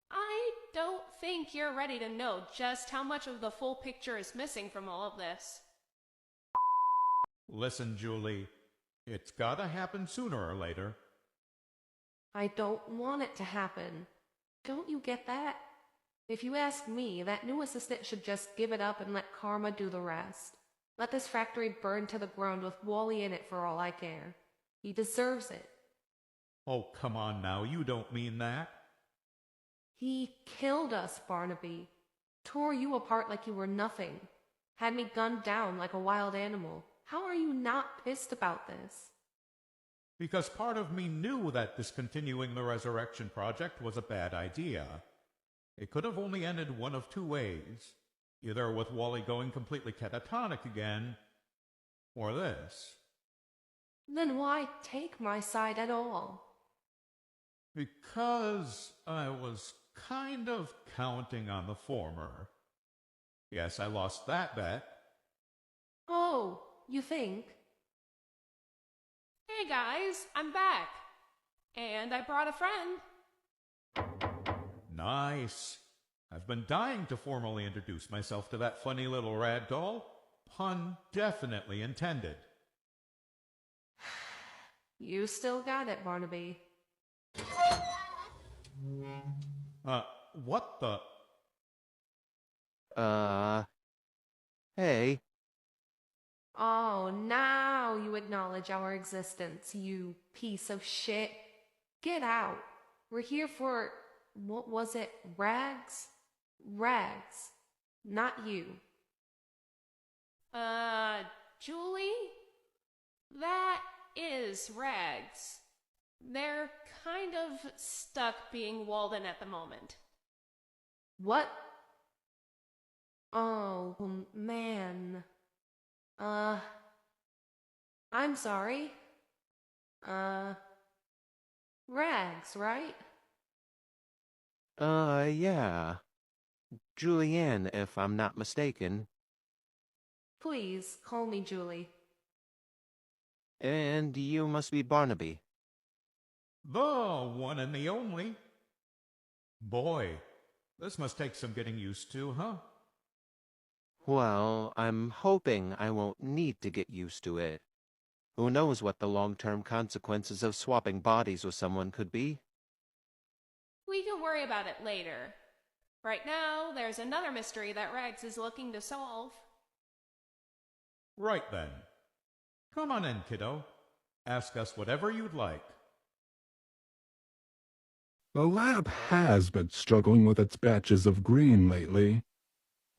[SPEAKER 10] I don't think you're ready to know just how much of the full picture is missing from all of this.
[SPEAKER 11] Listen, Julie, it's gotta happen sooner or later.
[SPEAKER 12] I don't want it to happen.
[SPEAKER 10] Don't you get that? If you ask me, that new assistant should just give it up and let karma do the rest. Let this factory burn to the ground with Wally in it for all I care. He deserves it.
[SPEAKER 11] Oh, come on now, you don't mean that.
[SPEAKER 10] He killed us, Barnaby. Tore you apart like you were nothing. Had me gunned down like a wild animal. How are you not pissed about this?
[SPEAKER 11] Because part of me knew that discontinuing the Resurrection Project was a bad idea. It could have only ended one of two ways. Either with Wally going completely catatonic again, or this.
[SPEAKER 10] Then why take my side at all?
[SPEAKER 11] Because I was kind of counting on the former. Yes, I lost that bet.
[SPEAKER 10] Oh, you think? Hey guys, I'm back. And I brought a friend.
[SPEAKER 11] Nice. I've been dying to formally introduce myself to that funny little rag doll. Pun definitely intended.
[SPEAKER 10] You still got it, Barnaby.
[SPEAKER 11] What the?
[SPEAKER 6] Hey.
[SPEAKER 10] Oh, now you acknowledge our existence, you piece of shit. Get out. We're here for, what was it, rags? Rags. Not you. Julie? That is rags. They're kind of stuck being Walden at the moment. What? Oh, man. I'm sorry. Rags, right?
[SPEAKER 6] Yeah. Julianne, if I'm not mistaken.
[SPEAKER 10] Please, call me Julie.
[SPEAKER 6] And you must be Barnaby.
[SPEAKER 11] The one and the only. Boy, this must take some getting used to, huh?
[SPEAKER 6] Well, I'm hoping I won't need to get used to it. Who knows what the long-term consequences of swapping bodies with someone could be?
[SPEAKER 10] We can worry about it later. Right now, there's another mystery that Rags is looking to solve.
[SPEAKER 11] Right then. Come on in, kiddo. Ask us whatever you'd like.
[SPEAKER 2] The lab has been struggling with its batches of green lately,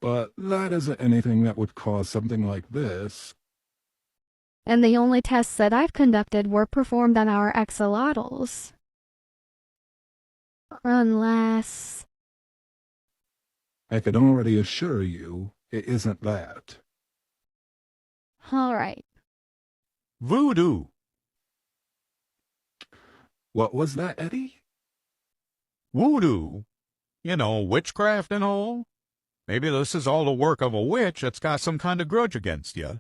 [SPEAKER 2] but that isn't anything that would cause something like this.
[SPEAKER 1] And the only tests that I've conducted were performed on our axolotls. Unless...
[SPEAKER 2] I can already assure you, it isn't that.
[SPEAKER 1] All right.
[SPEAKER 11] Voodoo!
[SPEAKER 2] What was that, Eddie?
[SPEAKER 11] Voodoo! You know, witchcraft and all. Maybe this is all the work of a witch that's got some kind of grudge against you.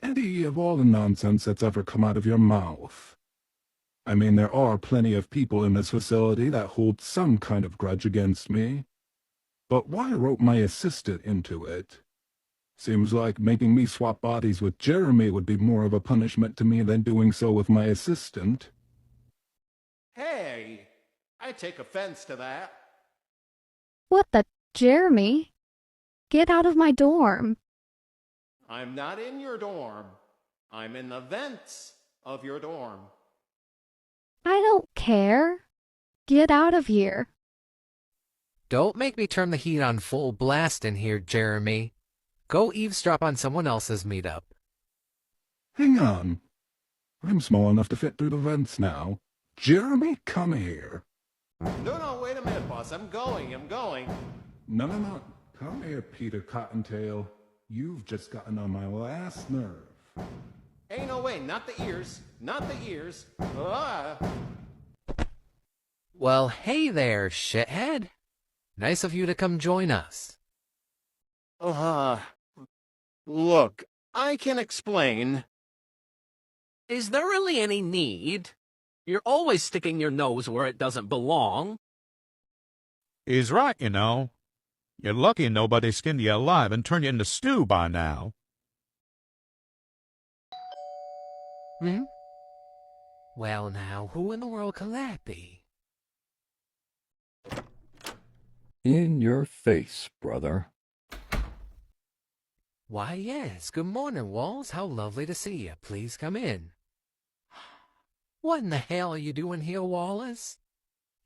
[SPEAKER 2] Eddie, of all the nonsense that's ever come out of your mouth. I mean, there are plenty of people in this facility that hold some kind of grudge against me. But why rope my assistant into it? Seems like making me swap bodies with Jeremy would be more of a punishment to me than doing so with my assistant.
[SPEAKER 6] Hey! I take offense to that.
[SPEAKER 1] What the... Jeremy? Get out of my dorm.
[SPEAKER 6] I'm not in your dorm. I'm in the vents of your dorm.
[SPEAKER 1] I don't care. Get out of here.
[SPEAKER 3] Don't make me turn the heat on full blast in here, Jeremy. Go eavesdrop on someone else's meetup.
[SPEAKER 2] Hang on. I'm small enough to fit through the vents now. Jeremy, come here.
[SPEAKER 6] No, wait a minute, boss. I'm going.
[SPEAKER 2] No. Come here, Peter Cottontail. You've just gotten on my last nerve.
[SPEAKER 6] Ain't no way. Not the ears.
[SPEAKER 3] Well, hey there, shithead. Nice of you to come join us.
[SPEAKER 6] Look, I can explain.
[SPEAKER 12] Is there really any need? You're always sticking your nose where it doesn't belong.
[SPEAKER 11] He's right, you know. You're lucky nobody skinned you alive and turned you into stew by now.
[SPEAKER 3] Well now, who in the world could that be?
[SPEAKER 7] In your face, brother.
[SPEAKER 3] Why, yes. Good morning, Walls. How lovely to see you. Please come in. What in the hell are you doing here, Wallace?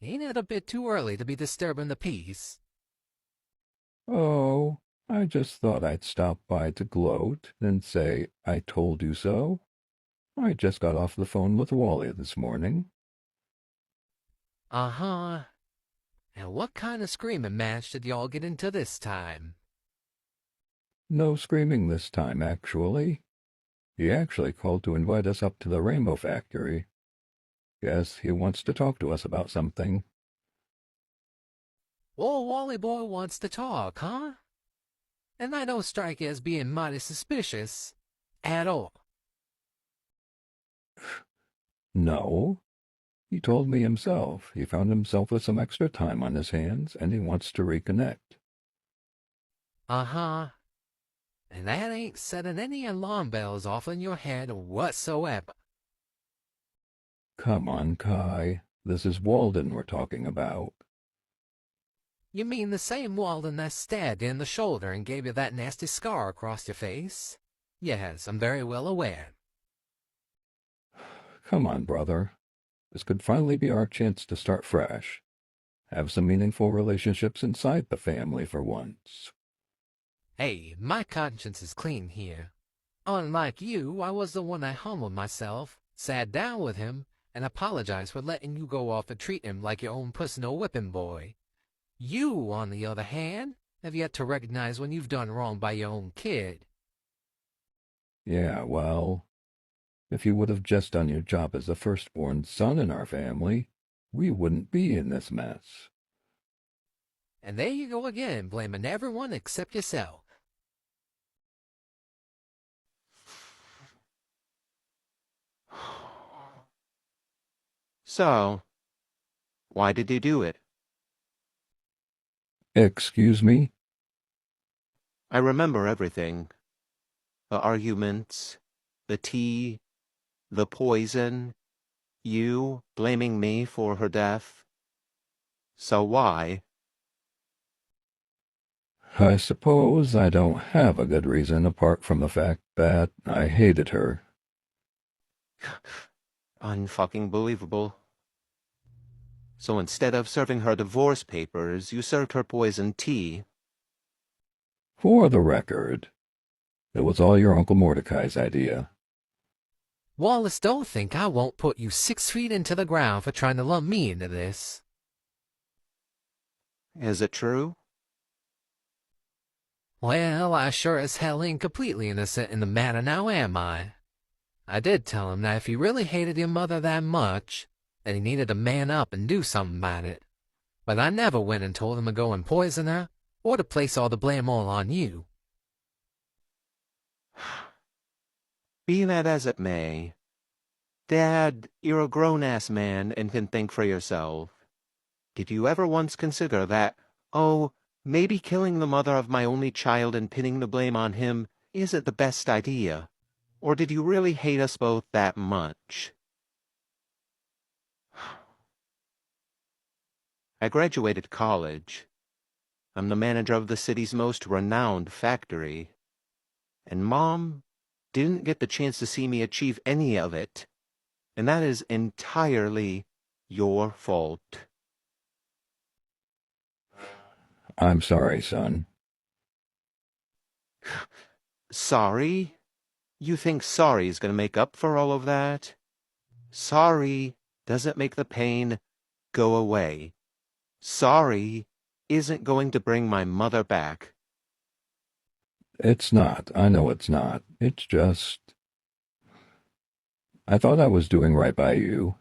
[SPEAKER 3] Ain't it a bit too early to be disturbing the peace?
[SPEAKER 7] Oh, I just thought I'd stop by to gloat and say I told you so. I just got off the phone with Wally this morning.
[SPEAKER 3] Uh-huh. And what kind of screaming match did y'all get into this time?
[SPEAKER 7] No screaming this time, actually. He actually called to invite us up to the Rainbow Factory. Guess he wants to talk to us about something.
[SPEAKER 3] Oh, Wally boy wants to talk, huh? And I don't strike you as being mighty suspicious. At all.
[SPEAKER 7] No. He told me himself. He found himself with some extra time on his hands, and he wants to reconnect.
[SPEAKER 3] Uh-huh. And that ain't setting any alarm bells off in your head whatsoever.
[SPEAKER 7] Come on, Kai. This is Walden we're talking about.
[SPEAKER 3] You mean the same Walden that stabbed you in the shoulder and gave you that nasty scar across your face? Yes, I'm very well aware.
[SPEAKER 7] Come on, brother. This could finally be our chance to start fresh. Have some meaningful relationships inside the family for once.
[SPEAKER 3] Hey, my conscience is clean here. Unlike you, I was the one that humbled myself, sat down with him, and apologized for letting you go off and treat him like your own personal whipping boy. You, on the other hand, have yet to recognize when you've done wrong by your own kid.
[SPEAKER 7] Yeah, well, if you would have just done your job as the firstborn son in our family, we wouldn't be in this mess.
[SPEAKER 3] And there you go again, blaming everyone except yourself.
[SPEAKER 6] So, why did you do it?
[SPEAKER 7] Excuse me?
[SPEAKER 6] I remember everything. The arguments, the tea, the poison, you blaming me for her death. So why?
[SPEAKER 7] I suppose I don't have a good reason apart from the fact that I hated her.
[SPEAKER 6] Unfucking believable. So instead of serving her divorce papers, you served her poisoned tea.
[SPEAKER 7] For the record, it was all your Uncle Mordecai's idea.
[SPEAKER 3] Wallace, don't think I won't put you 6 feet into the ground for trying to lump me into this.
[SPEAKER 6] Is it true?
[SPEAKER 3] Well, I sure as hell ain't completely innocent in the matter now, am I? I did tell him that if he really hated your mother that much, that he needed to man up and do something about it. But I never went and told him to go and poison her, or to place all the blame all on you.
[SPEAKER 6] Be that as it may, Dad, you're a grown-ass man and can think for yourself. Did you ever once consider that, oh, maybe killing the mother of my only child and pinning the blame on him isn't the best idea? Or did you really hate us both that much? I graduated college. I'm the manager of the city's most renowned factory. And Mom didn't get the chance to see me achieve any of it. And that is entirely your fault.
[SPEAKER 7] I'm sorry, son.
[SPEAKER 6] Sorry? You think sorry is going to make up for all of that? Sorry doesn't make the pain go away. Sorry isn't going to bring my mother back.
[SPEAKER 7] It's not. I know it's not. It's just... I thought I was doing right by you,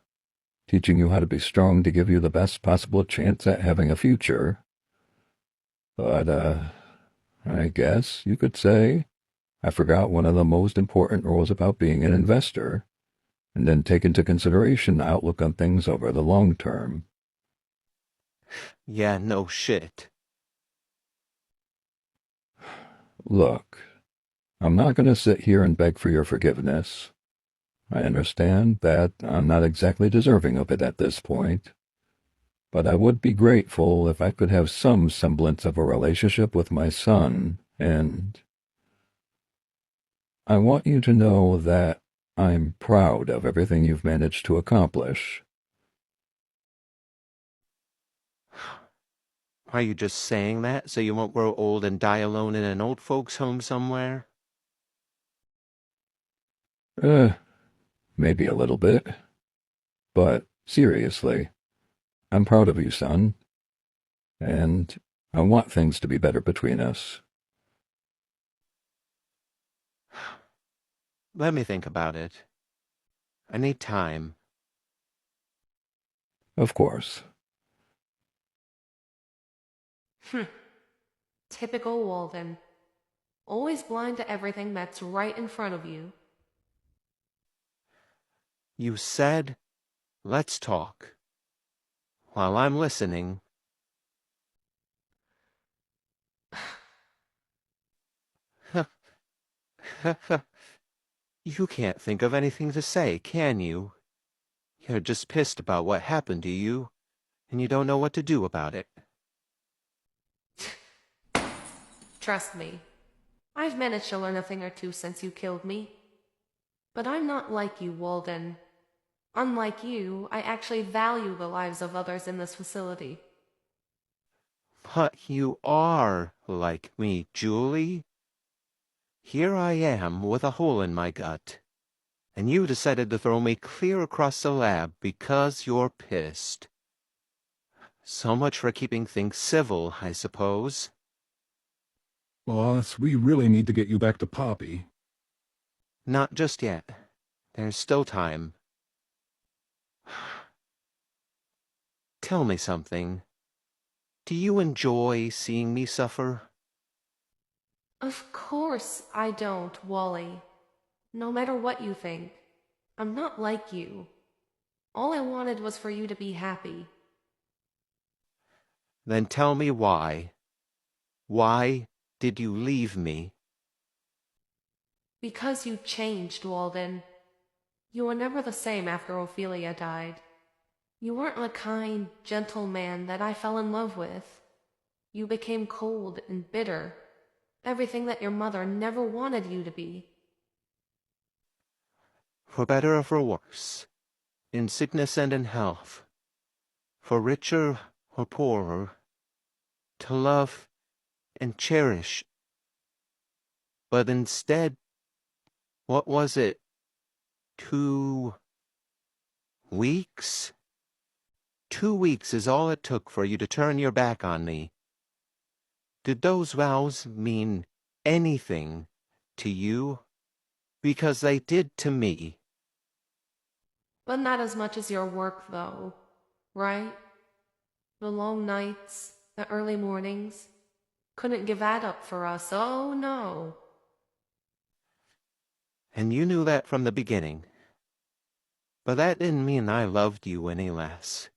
[SPEAKER 7] teaching you how to be strong to give you the best possible chance at having a future. But, I guess you could say I forgot one of the most important rules about being an investor, and didn't take into consideration the outlook on things over the long term.
[SPEAKER 6] Yeah, no shit.
[SPEAKER 7] Look, I'm not going to sit here and beg for your forgiveness. I understand that I'm not exactly deserving of it at this point, but I would be grateful if I could have some semblance of a relationship with my son, and I want you to know that I'm proud of everything you've managed to accomplish.
[SPEAKER 6] Are you just saying that so you won't grow old and die alone in an old folks' home somewhere?
[SPEAKER 7] Maybe a little bit. But seriously, I'm proud of you, son. And I want things to be better between us.
[SPEAKER 6] Let me think about it. I need time.
[SPEAKER 7] Of course.
[SPEAKER 10] Typical Walden. Always blind to everything that's right in front of you.
[SPEAKER 6] You said, let's talk. While I'm listening, you can't think of anything to say, can you? You're just pissed about what happened to you, and you don't know what to do about it.
[SPEAKER 10] Trust me, I've managed to learn a thing or two since you killed me. But I'm not like you, Walden. Unlike you, I actually value the lives of others in this facility.
[SPEAKER 6] But you are like me, Julie. Here I am with a hole in my gut, and you decided to throw me clear across the lab because you're pissed. So much for keeping things civil, I suppose.
[SPEAKER 2] Boss, we really need to get you back to Poppy.
[SPEAKER 6] Not just yet. There's still time. Tell me something. Do you enjoy seeing me suffer?
[SPEAKER 10] Of course I don't, Wally. No matter what you think, I'm not like you. All I wanted was for you to be happy.
[SPEAKER 6] Then tell me why. Why did you leave me?
[SPEAKER 10] Because you changed, Walden. You were never the same after Ophelia died. You weren't the kind, gentle man that I fell in love with. You became cold and bitter. Everything that your mother never wanted you to be.
[SPEAKER 6] For better or for worse, in sickness and in health, for richer or poorer, to love and cherish. But instead, what was it? 2 weeks? 2 weeks is all it took for you to turn your back on me. Did those vows mean anything to you? Because they did to me.
[SPEAKER 10] But not as much as your work, though. Right? The long nights, the early mornings. Couldn't give that up for us, oh no.
[SPEAKER 6] And you knew that from the beginning. But that didn't mean I loved you any less.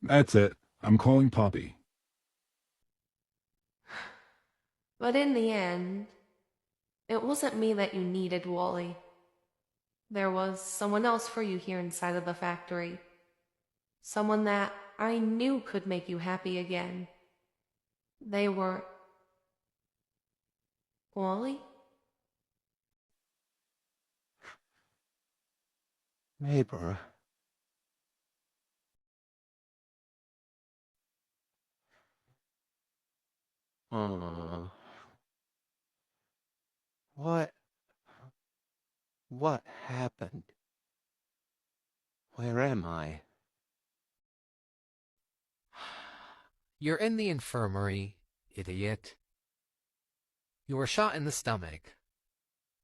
[SPEAKER 2] That's it. I'm calling Poppy.
[SPEAKER 10] But in the end, it wasn't me that you needed, Wally. There was someone else for you here inside of the factory. Someone that I knew could make you happy again. They were... Wally?
[SPEAKER 6] Neighbor. Uh, what? What happened? Where am I?
[SPEAKER 3] You're in the infirmary, idiot. You were shot in the stomach.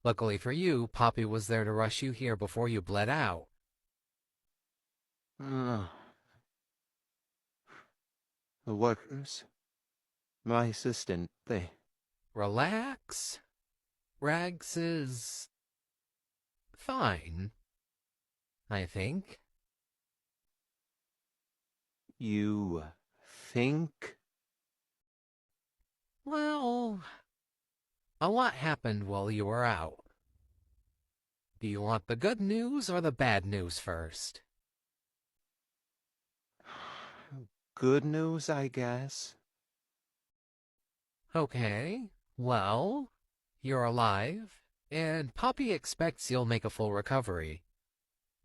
[SPEAKER 3] Luckily for you, Poppy was there to rush you here before you bled out.
[SPEAKER 6] The workers. My assistant, they...
[SPEAKER 3] Relax. Rags is... fine. I think.
[SPEAKER 6] You think?
[SPEAKER 3] Well, a lot happened while you were out. Do you want the good news or the bad news first?
[SPEAKER 6] Good news, I guess.
[SPEAKER 3] Okay, well, you're alive, and Poppy expects you'll make a full recovery.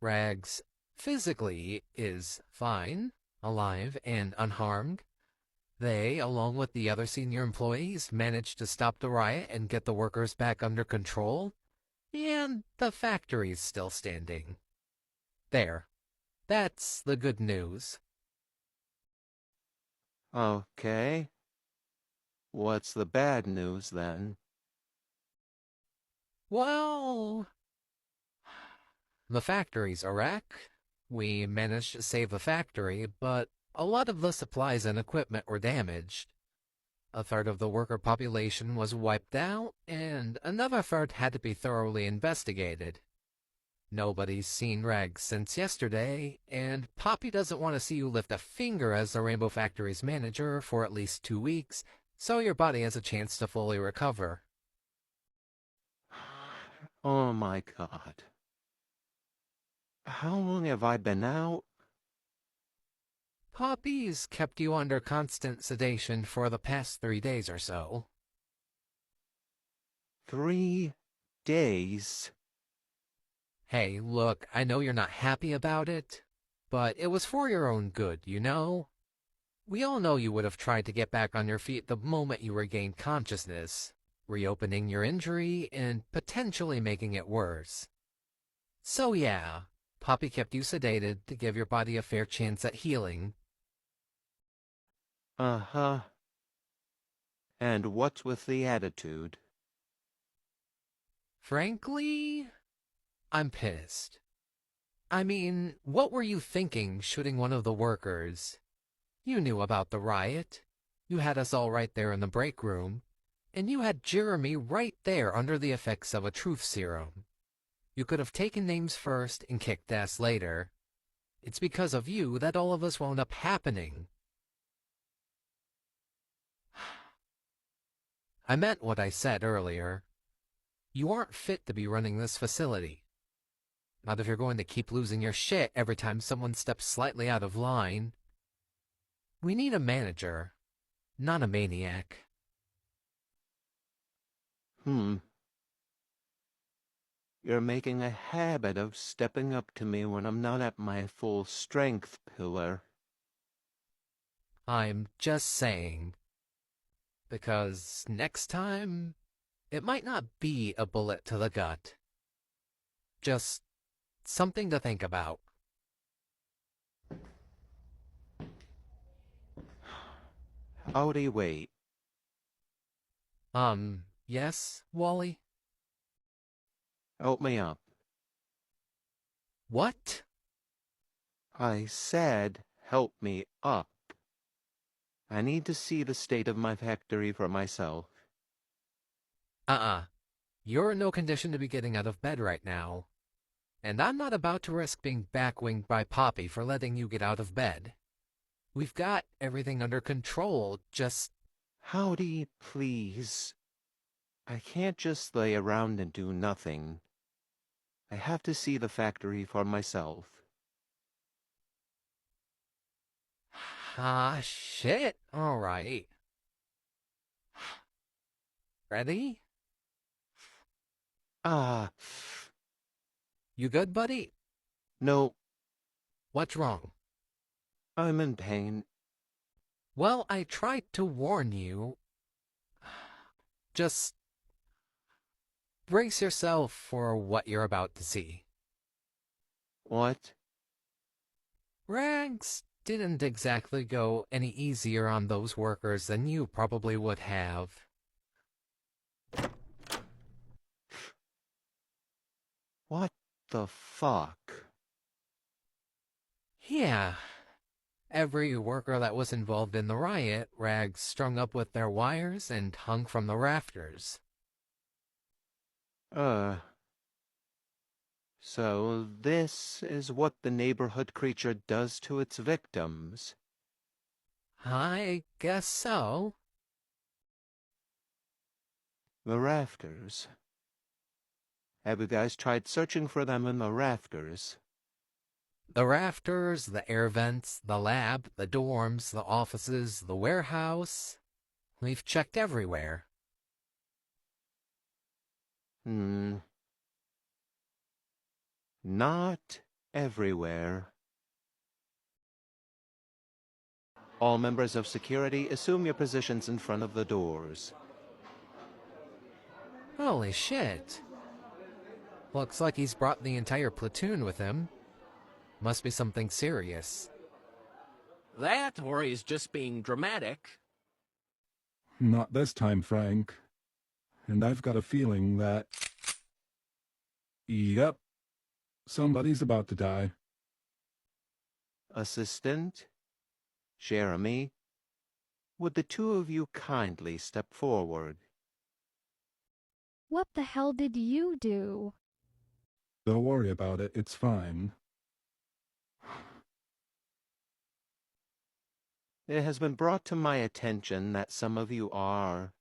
[SPEAKER 3] Rags physically is fine, alive, and unharmed. They, along with the other senior employees, managed to stop the riot and get the workers back under control, and the factory's still standing. There. That's the good news.
[SPEAKER 6] Okay. What's the bad news, then?
[SPEAKER 3] Well, the factory's a wreck. We managed to save the factory, but a lot of the supplies and equipment were damaged. A third of the worker population was wiped out, and another third had to be thoroughly investigated. Nobody's seen Rags since yesterday, and Poppy doesn't want to see you lift a finger as the Rainbow Factory's manager for at least 2 weeks, so your body has a chance to fully recover.
[SPEAKER 6] Oh my God. How long have I been out?
[SPEAKER 3] Poppy's kept you under constant sedation for the past 3 days or so.
[SPEAKER 6] 3 days?
[SPEAKER 3] Hey, look, I know you're not happy about it, but it was for your own good, you know? We all know you would have tried to get back on your feet the moment you regained consciousness, reopening your injury and potentially making it worse. So yeah, Poppy kept you sedated to give your body a fair chance at healing.
[SPEAKER 6] Uh-huh. And what's with the attitude?
[SPEAKER 3] Frankly, I'm pissed. I mean, what were you thinking shooting one of the workers? You knew about the riot. You had us all right there in the break room. And you had Jeremy right there under the effects of a truth serum. You could have taken names first and kicked ass later. It's because of you that all of us wound up happening. I meant what I said earlier. You aren't fit to be running this facility. Not if you're going to keep losing your shit every time someone steps slightly out of line. We need a manager, not a maniac.
[SPEAKER 6] You're making a habit of stepping up to me when I'm not at my full strength, Pillar.
[SPEAKER 3] I'm just saying. Because next time, it might not be a bullet to the gut. Just something to think about.
[SPEAKER 6] Howdy, wait.
[SPEAKER 3] Yes, Wally?
[SPEAKER 6] Help me up.
[SPEAKER 3] What?
[SPEAKER 6] I said help me up. I need to see the state of my factory for myself.
[SPEAKER 3] You're in no condition to be getting out of bed right now. And I'm not about to risk being backwinged by Poppy for letting you get out of bed. We've got everything under control, just...
[SPEAKER 6] Howdy, please. I can't just lay around and do nothing. I have to see the factory for myself.
[SPEAKER 3] Ah, shit. All right. Ready? You good, buddy?
[SPEAKER 6] No,
[SPEAKER 3] What's wrong?
[SPEAKER 6] I'm in pain.
[SPEAKER 3] Well, I tried to warn you. Just brace yourself for what you're about to see.
[SPEAKER 6] What?
[SPEAKER 3] Rags didn't exactly go any easier on those workers than you probably would have.
[SPEAKER 6] What the fuck?
[SPEAKER 3] Yeah. Every worker that was involved in the riot, Rags strung up with their wires and hung from the rafters.
[SPEAKER 6] So this is what the neighborhood creature does to its victims.
[SPEAKER 3] I guess so.
[SPEAKER 6] The rafters. Have you guys tried searching for them in the rafters?
[SPEAKER 3] The rafters, the air vents, the lab, the dorms, the offices, the warehouse. We've checked everywhere.
[SPEAKER 6] Not everywhere. All members of security, assume your positions in front of the doors.
[SPEAKER 3] Holy shit. Looks like he's brought the entire platoon with him. Must be something serious.
[SPEAKER 12] That, or he's just being dramatic.
[SPEAKER 2] Not this time, Frank. And I've got a feeling that... Yep. Somebody's about to die.
[SPEAKER 6] Assistant? Jeremy? Would the two of you kindly step forward?
[SPEAKER 1] What the hell did you do?
[SPEAKER 2] Don't worry about it, it's fine.
[SPEAKER 6] It has been brought to my attention that some of you are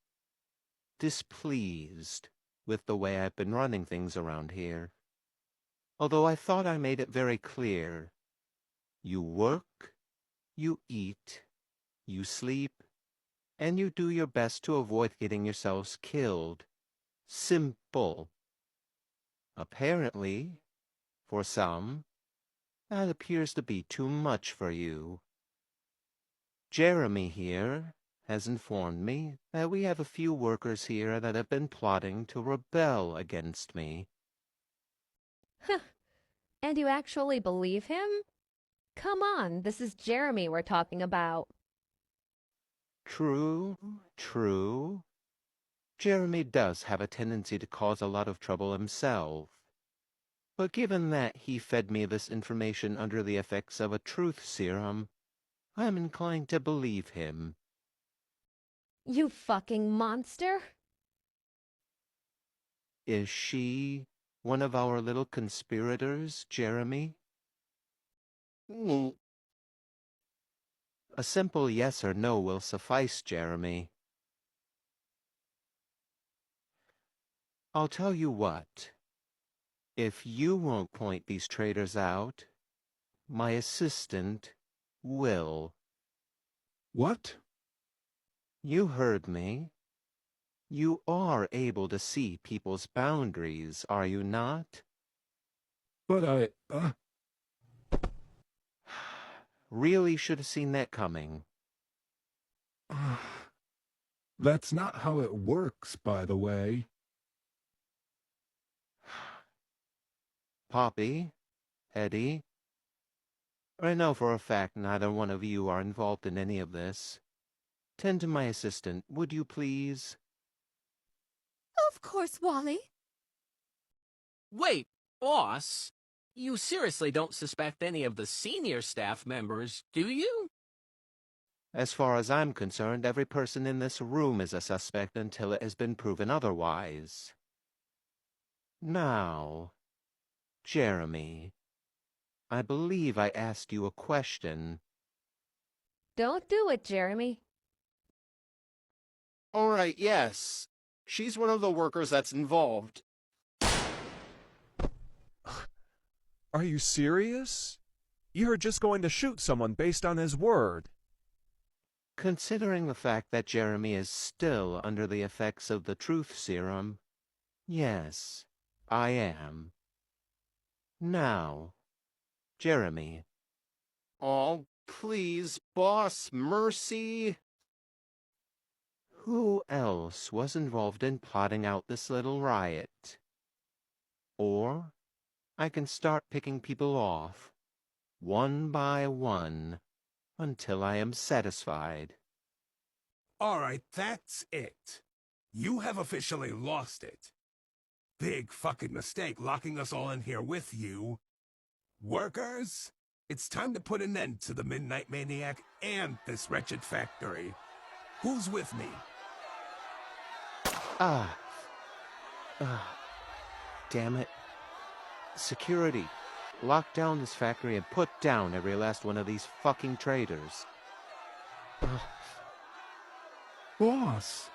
[SPEAKER 6] displeased with the way I've been running things around here. Although I thought I made it very clear. You work, you eat, you sleep, and you do your best to avoid getting yourselves killed. Simple. Apparently, for some, that appears to be too much for you. Jeremy here has informed me that we have a few workers here that have been plotting to rebel against me.
[SPEAKER 13] And you actually believe him? Come on, this is Jeremy we're talking about.
[SPEAKER 6] True, true. Jeremy does have a tendency to cause a lot of trouble himself. But given that he fed me this information under the effects of a truth serum, I'm inclined to believe him.
[SPEAKER 13] You fucking monster!
[SPEAKER 6] Is she one of our little conspirators, Jeremy? A simple yes or no will suffice, Jeremy. I'll tell you what. If you won't point these traitors out, my assistant will.
[SPEAKER 2] What?
[SPEAKER 6] You heard me. You are able to see people's boundaries, are you not?
[SPEAKER 2] But
[SPEAKER 6] Really should have seen that coming.
[SPEAKER 2] That's not how it works, by the way.
[SPEAKER 6] Poppy, Eddie, I know for a fact neither one of you are involved in any of this. Tend to my assistant, would you please?
[SPEAKER 5] Of course, Wally.
[SPEAKER 12] Wait, boss? You seriously don't suspect any of the senior staff members, do you?
[SPEAKER 6] As far as I'm concerned, every person in this room is a suspect until it has been proven otherwise. Now, Jeremy, I believe I asked you a question.
[SPEAKER 13] Don't do it, Jeremy.
[SPEAKER 14] All right, yes. She's one of the workers that's involved.
[SPEAKER 9] Are you serious? You're just going to shoot someone based on his word.
[SPEAKER 6] Considering the fact that Jeremy is still under the effects of the truth serum, yes, I am. Now, Jeremy.
[SPEAKER 14] Oh, please, boss, mercy.
[SPEAKER 6] Who else was involved in plotting out this little riot? Or I can start picking people off, one by one, until I am satisfied.
[SPEAKER 4] All right, that's it. You have officially lost it. Big fucking mistake locking us all in here with you. Workers, it's time to put an end to the Midnight Maniac and this wretched factory. Who's with me?
[SPEAKER 6] Damn it. Security, lock down this factory and put down every last one of these fucking traitors.
[SPEAKER 2] Boss!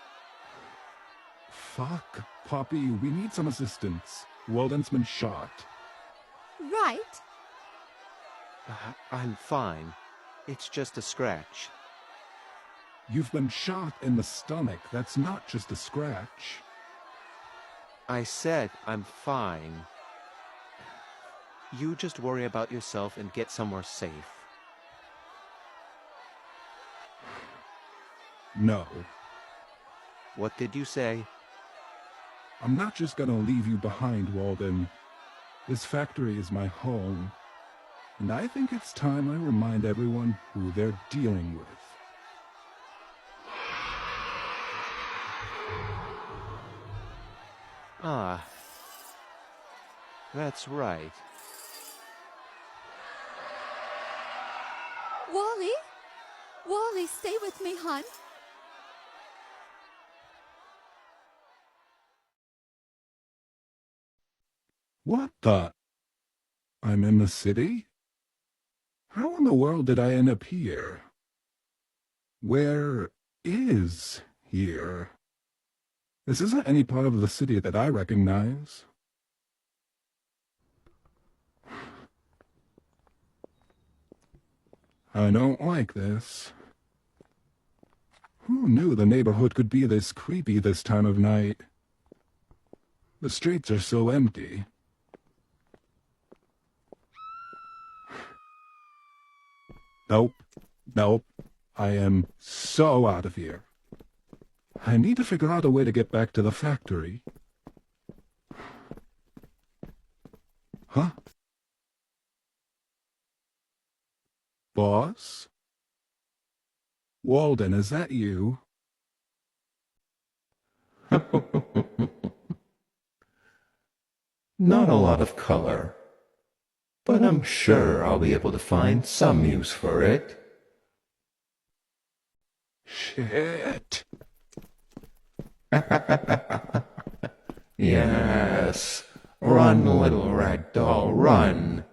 [SPEAKER 2] Fuck, Poppy, we need some assistance. Walden's been shot.
[SPEAKER 5] Right?
[SPEAKER 6] I'm fine. It's just a scratch.
[SPEAKER 2] You've been shot in the stomach. That's not just a scratch.
[SPEAKER 6] I said I'm fine. You just worry about yourself and get somewhere safe.
[SPEAKER 2] No.
[SPEAKER 6] What did you say?
[SPEAKER 2] I'm not just gonna leave you behind, Walden. This factory is my home, and I think it's time I remind everyone who they're dealing with.
[SPEAKER 6] Ah. That's right.
[SPEAKER 5] Wally? Wally, stay with me, hon.
[SPEAKER 2] What the? I'm in the city? How in the world did I end up here? Where is here? This isn't any part of the city that I recognize. I don't like this. Who knew the neighborhood could be this creepy this time of night? The streets are so empty. Nope. Nope. I am so out of here. I need to figure out a way to get back to the factory. Huh? Boss? Walden, is that you?
[SPEAKER 7] Not a lot of color, but I'm sure I'll be able to find some use for it.
[SPEAKER 2] Shit.
[SPEAKER 7] Yes. Run, little ragdoll, run.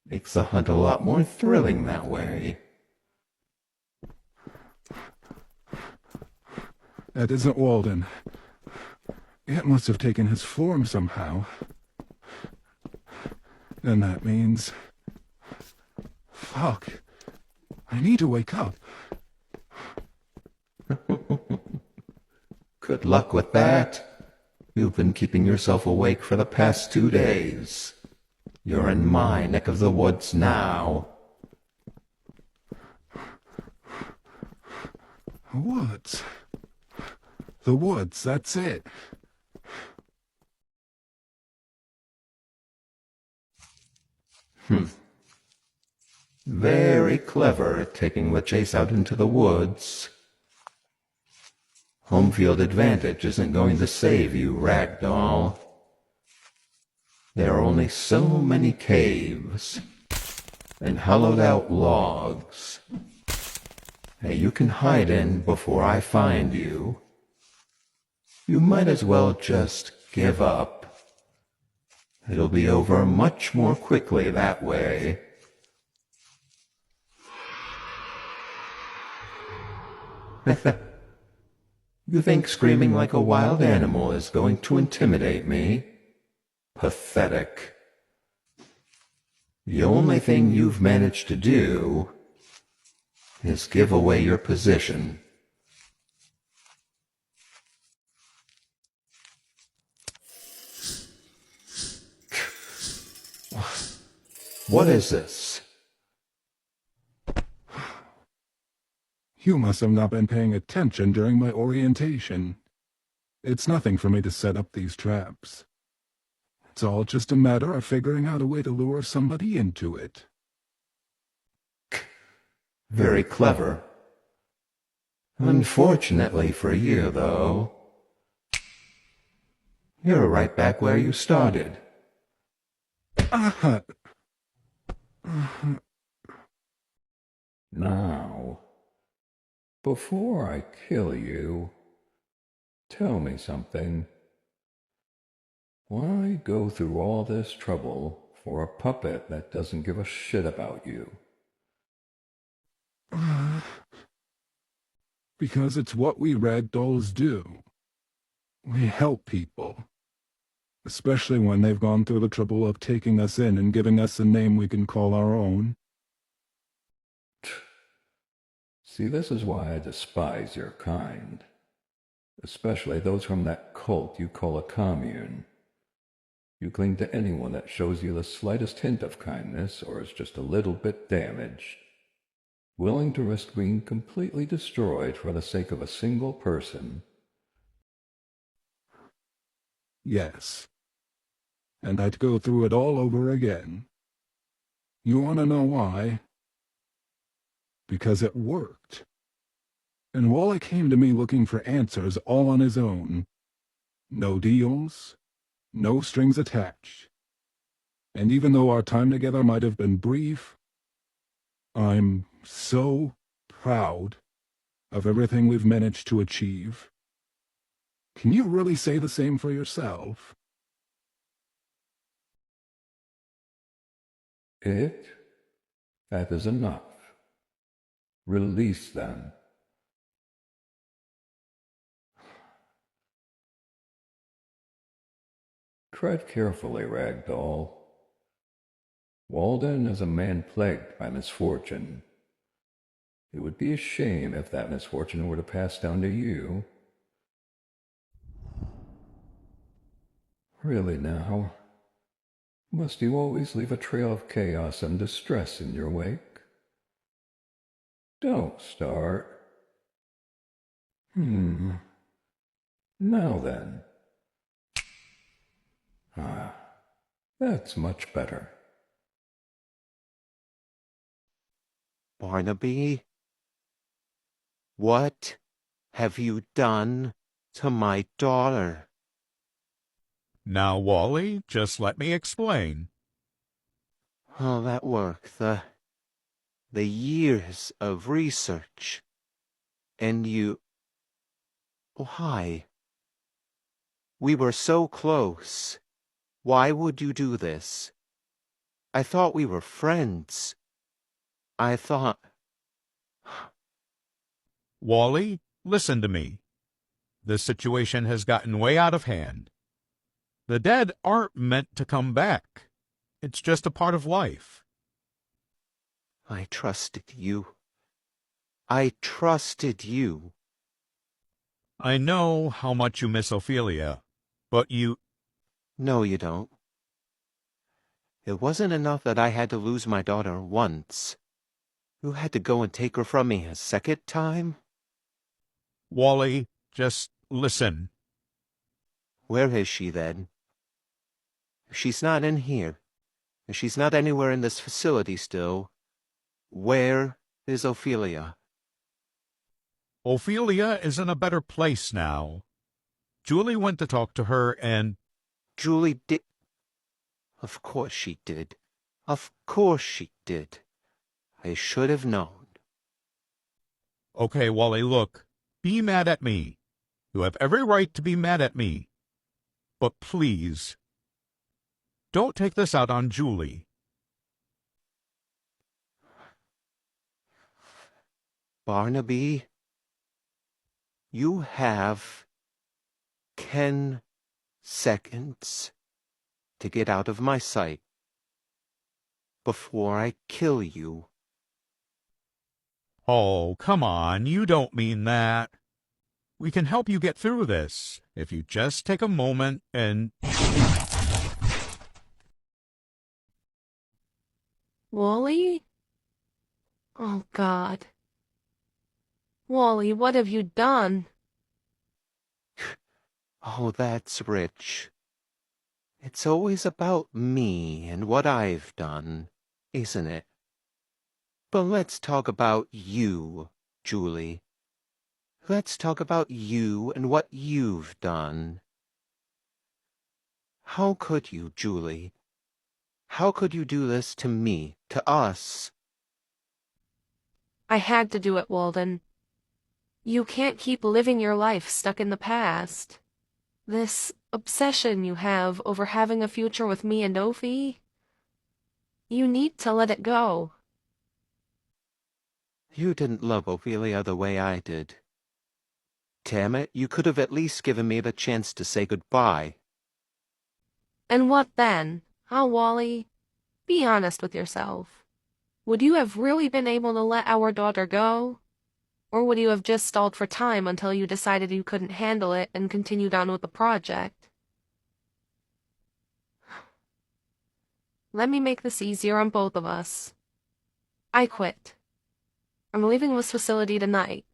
[SPEAKER 7] Makes the hunt a lot more thrilling that way.
[SPEAKER 2] That isn't Walden. It must have taken his form somehow. Then that means... Fuck. I need to wake up.
[SPEAKER 7] Good luck with that. You've been keeping yourself awake for the past 2 days. You're in my neck of the woods now.
[SPEAKER 2] Woods. The woods, that's it.
[SPEAKER 7] Very clever at taking the chase out into the woods. Home field advantage isn't going to save you, ragdoll. There are only so many caves and hollowed out logs that you can hide in before I find you. You might as well just give up. It'll be over much more quickly that way. You think screaming like a wild animal is going to intimidate me? Pathetic. The only thing you've managed to do is give away your position. What is this?
[SPEAKER 2] You must have not been paying attention during my orientation. It's nothing for me to set up these traps. It's all just a matter of figuring out a way to lure somebody into it.
[SPEAKER 7] Very clever. Unfortunately for you, though, you're right back where you started. Now, before I kill you, tell me something. Why go through all this trouble for a puppet that doesn't give a shit about you?
[SPEAKER 2] Because it's what we ragdolls do. We help people. especially when they've gone through the trouble of taking us in and giving us a name we can call our own.
[SPEAKER 7] See, this is why I despise your kind, especially those from that cult you call a commune. You cling to anyone that shows you the slightest hint of kindness or is just a little bit damaged, willing to risk being completely destroyed for the sake of a single person.
[SPEAKER 2] Yes. And I'd go through it all over again. You want to know why? Because it worked. And Wally came to me looking for answers all on his own. No deals, no strings attached. And even though our time together might have been brief, I'm so proud of everything we've managed to achieve. Can you really say the same for yourself?
[SPEAKER 7] That is enough. Release them. Tread carefully, Ragdoll. Walden is a man plagued by misfortune. It would be a shame if that misfortune were to pass down to you. Really now, must you always leave a trail of chaos and distress in your wake? Don't start. Now then. That's much better.
[SPEAKER 6] Barnaby, what have you done to my daughter?
[SPEAKER 11] Now, Wally, just let me explain.
[SPEAKER 6] All that work, the years of research, and you... Why? We were so close. Why would you do this? I thought we were friends. I thought...
[SPEAKER 11] Wally, listen to me. This situation has gotten way out of hand. The dead aren't meant to come back. It's just a part of life.
[SPEAKER 6] I trusted you. I trusted you.
[SPEAKER 11] I know how much you miss Ophelia, but you...
[SPEAKER 6] No, you don't. It wasn't enough that I had to lose my daughter once. You had to go and take her from me a second time?
[SPEAKER 11] Wally, just listen.
[SPEAKER 6] Where is she, then? If she's not in here, if she's not anywhere in this facility still, where is Ophelia?
[SPEAKER 11] Ophelia is in a better place now. Julie went to talk to her and...
[SPEAKER 6] Julie did... Of course she did. Of course she did. I should have known.
[SPEAKER 11] Okay, Wally, look. Be mad at me. You have every right to be mad at me. But please, don't take this out on Julie.
[SPEAKER 6] Barnaby, you have 10 seconds to get out of my sight before I kill you.
[SPEAKER 11] Oh, come on, you don't mean that. We can help you get through this, if you just take a moment and...
[SPEAKER 10] Wally? Oh, God. Wally, what have you done?
[SPEAKER 6] Oh, that's rich. It's always about me and what I've done, isn't it? But let's talk about you, Julie. Let's talk about you and what you've done. How could you, Julie? How could you do this to me, to us?
[SPEAKER 10] I had to do it, Walden. You can't keep living your life stuck in the past. This obsession you have over having a future with me and Ophi, you need to let it go.
[SPEAKER 6] You didn't love Ophelia the way I did. Damn it, you could have at least given me the chance to say goodbye.
[SPEAKER 10] And what then? Huh, Wally? Be honest with yourself. Would you have really been able to let our daughter go? Or would you have just stalled for time until you decided you couldn't handle it and continued on with the project? Let me make this easier on both of us. I quit. I'm leaving this facility tonight,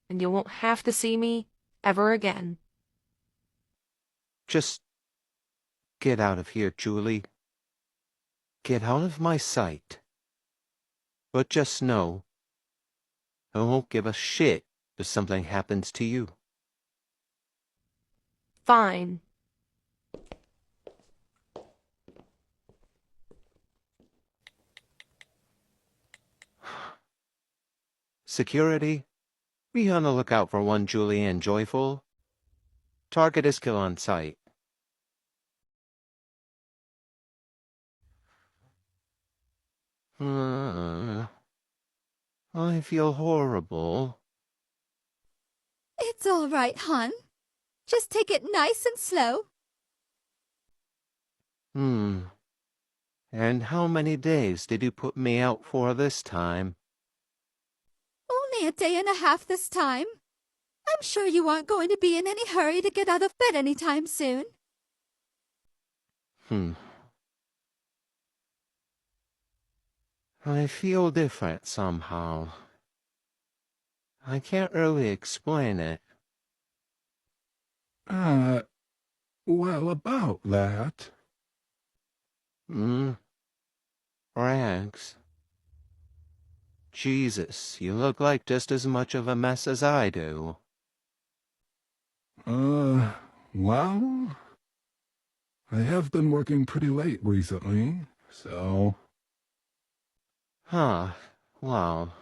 [SPEAKER 10] and you won't have to see me ever again.
[SPEAKER 6] Just get out of here, Julie. Get out of my sight. But just know, I won't give a shit if something happens to you.
[SPEAKER 10] Fine.
[SPEAKER 6] Security, be on the lookout for one Julianne Joyful. Target is kill on sight. I feel horrible.
[SPEAKER 5] It's all right, hon. Just take it nice and slow.
[SPEAKER 6] And how many days did you put me out for this time?
[SPEAKER 5] Only a day and a half this time. I'm sure you aren't going to be in any hurry to get out of bed anytime soon.
[SPEAKER 6] I feel different somehow. I can't really explain it.
[SPEAKER 2] Well, about that.
[SPEAKER 6] Rags. Jesus, you look like just as much of a mess as I do.
[SPEAKER 2] Well, I have been working pretty late recently, so...
[SPEAKER 6] Well.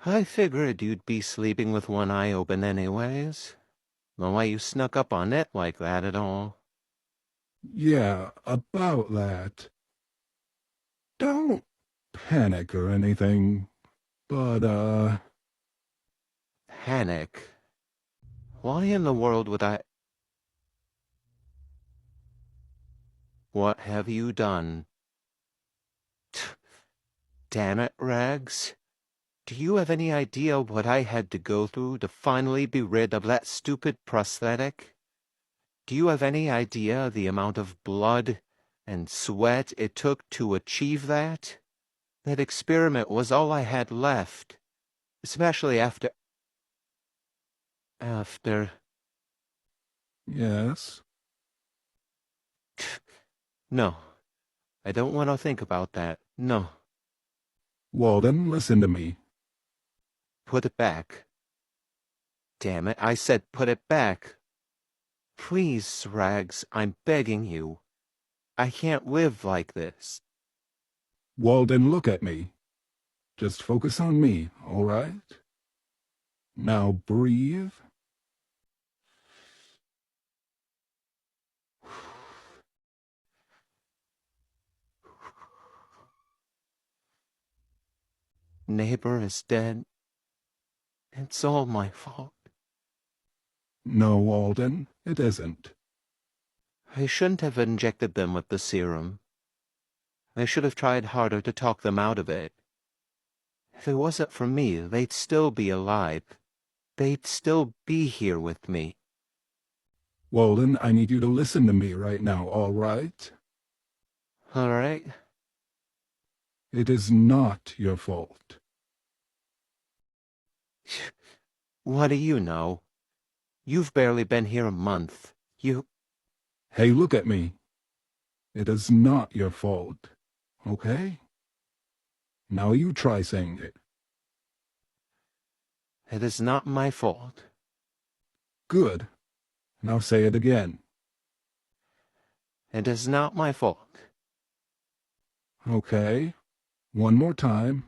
[SPEAKER 6] I figured you'd be sleeping with one eye open anyways. The way you snuck up on it like that at all.
[SPEAKER 2] Yeah, about that. Don't panic or anything, but,
[SPEAKER 6] Panic? Why in the world would I... What have you done? Damn it, Rags. Do you have any idea what I had to go through to finally be rid of that stupid prosthetic? Do you have any idea the amount of blood and sweat it took to achieve that? That experiment was all I had left, especially after...
[SPEAKER 2] Yes?
[SPEAKER 6] No, I don't want to think about that. No.
[SPEAKER 2] Walden, listen to me.
[SPEAKER 6] Put it back. Damn it, I said put it back. Please, Rags, I'm begging you. I can't live like this.
[SPEAKER 2] Walden, look at me. Just focus on me, all right? Now breathe.
[SPEAKER 6] Neighbor is dead. It's all my fault.
[SPEAKER 2] No, Walden, it isn't.
[SPEAKER 6] I shouldn't have injected them with the serum. I should have tried harder to talk them out of it. If it wasn't for me, they'd still be alive. They'd still be here with me.
[SPEAKER 2] Walden, I need you to listen to me right now, all right?
[SPEAKER 6] All right?
[SPEAKER 2] It is not your fault.
[SPEAKER 6] What do you know? You've barely been here a month.
[SPEAKER 2] Hey, look at me. It is not your fault, okay? Now you try saying it.
[SPEAKER 6] It is not my fault.
[SPEAKER 2] Good. Now say it again.
[SPEAKER 6] It is not my fault.
[SPEAKER 2] Okay. One more time.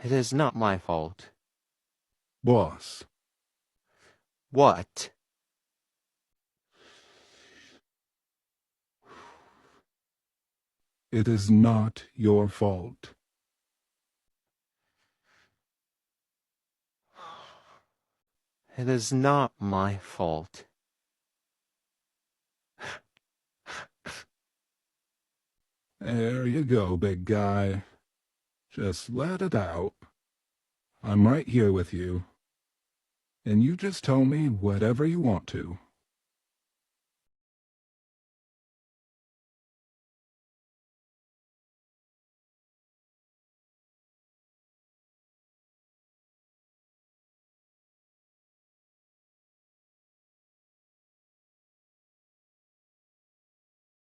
[SPEAKER 6] It is not my fault.
[SPEAKER 2] Boss.
[SPEAKER 6] What?
[SPEAKER 2] It is not your fault.
[SPEAKER 6] It is not my fault.
[SPEAKER 2] There you go, big guy. Just let it out. I'm right here with you. And you just tell me whatever you want to.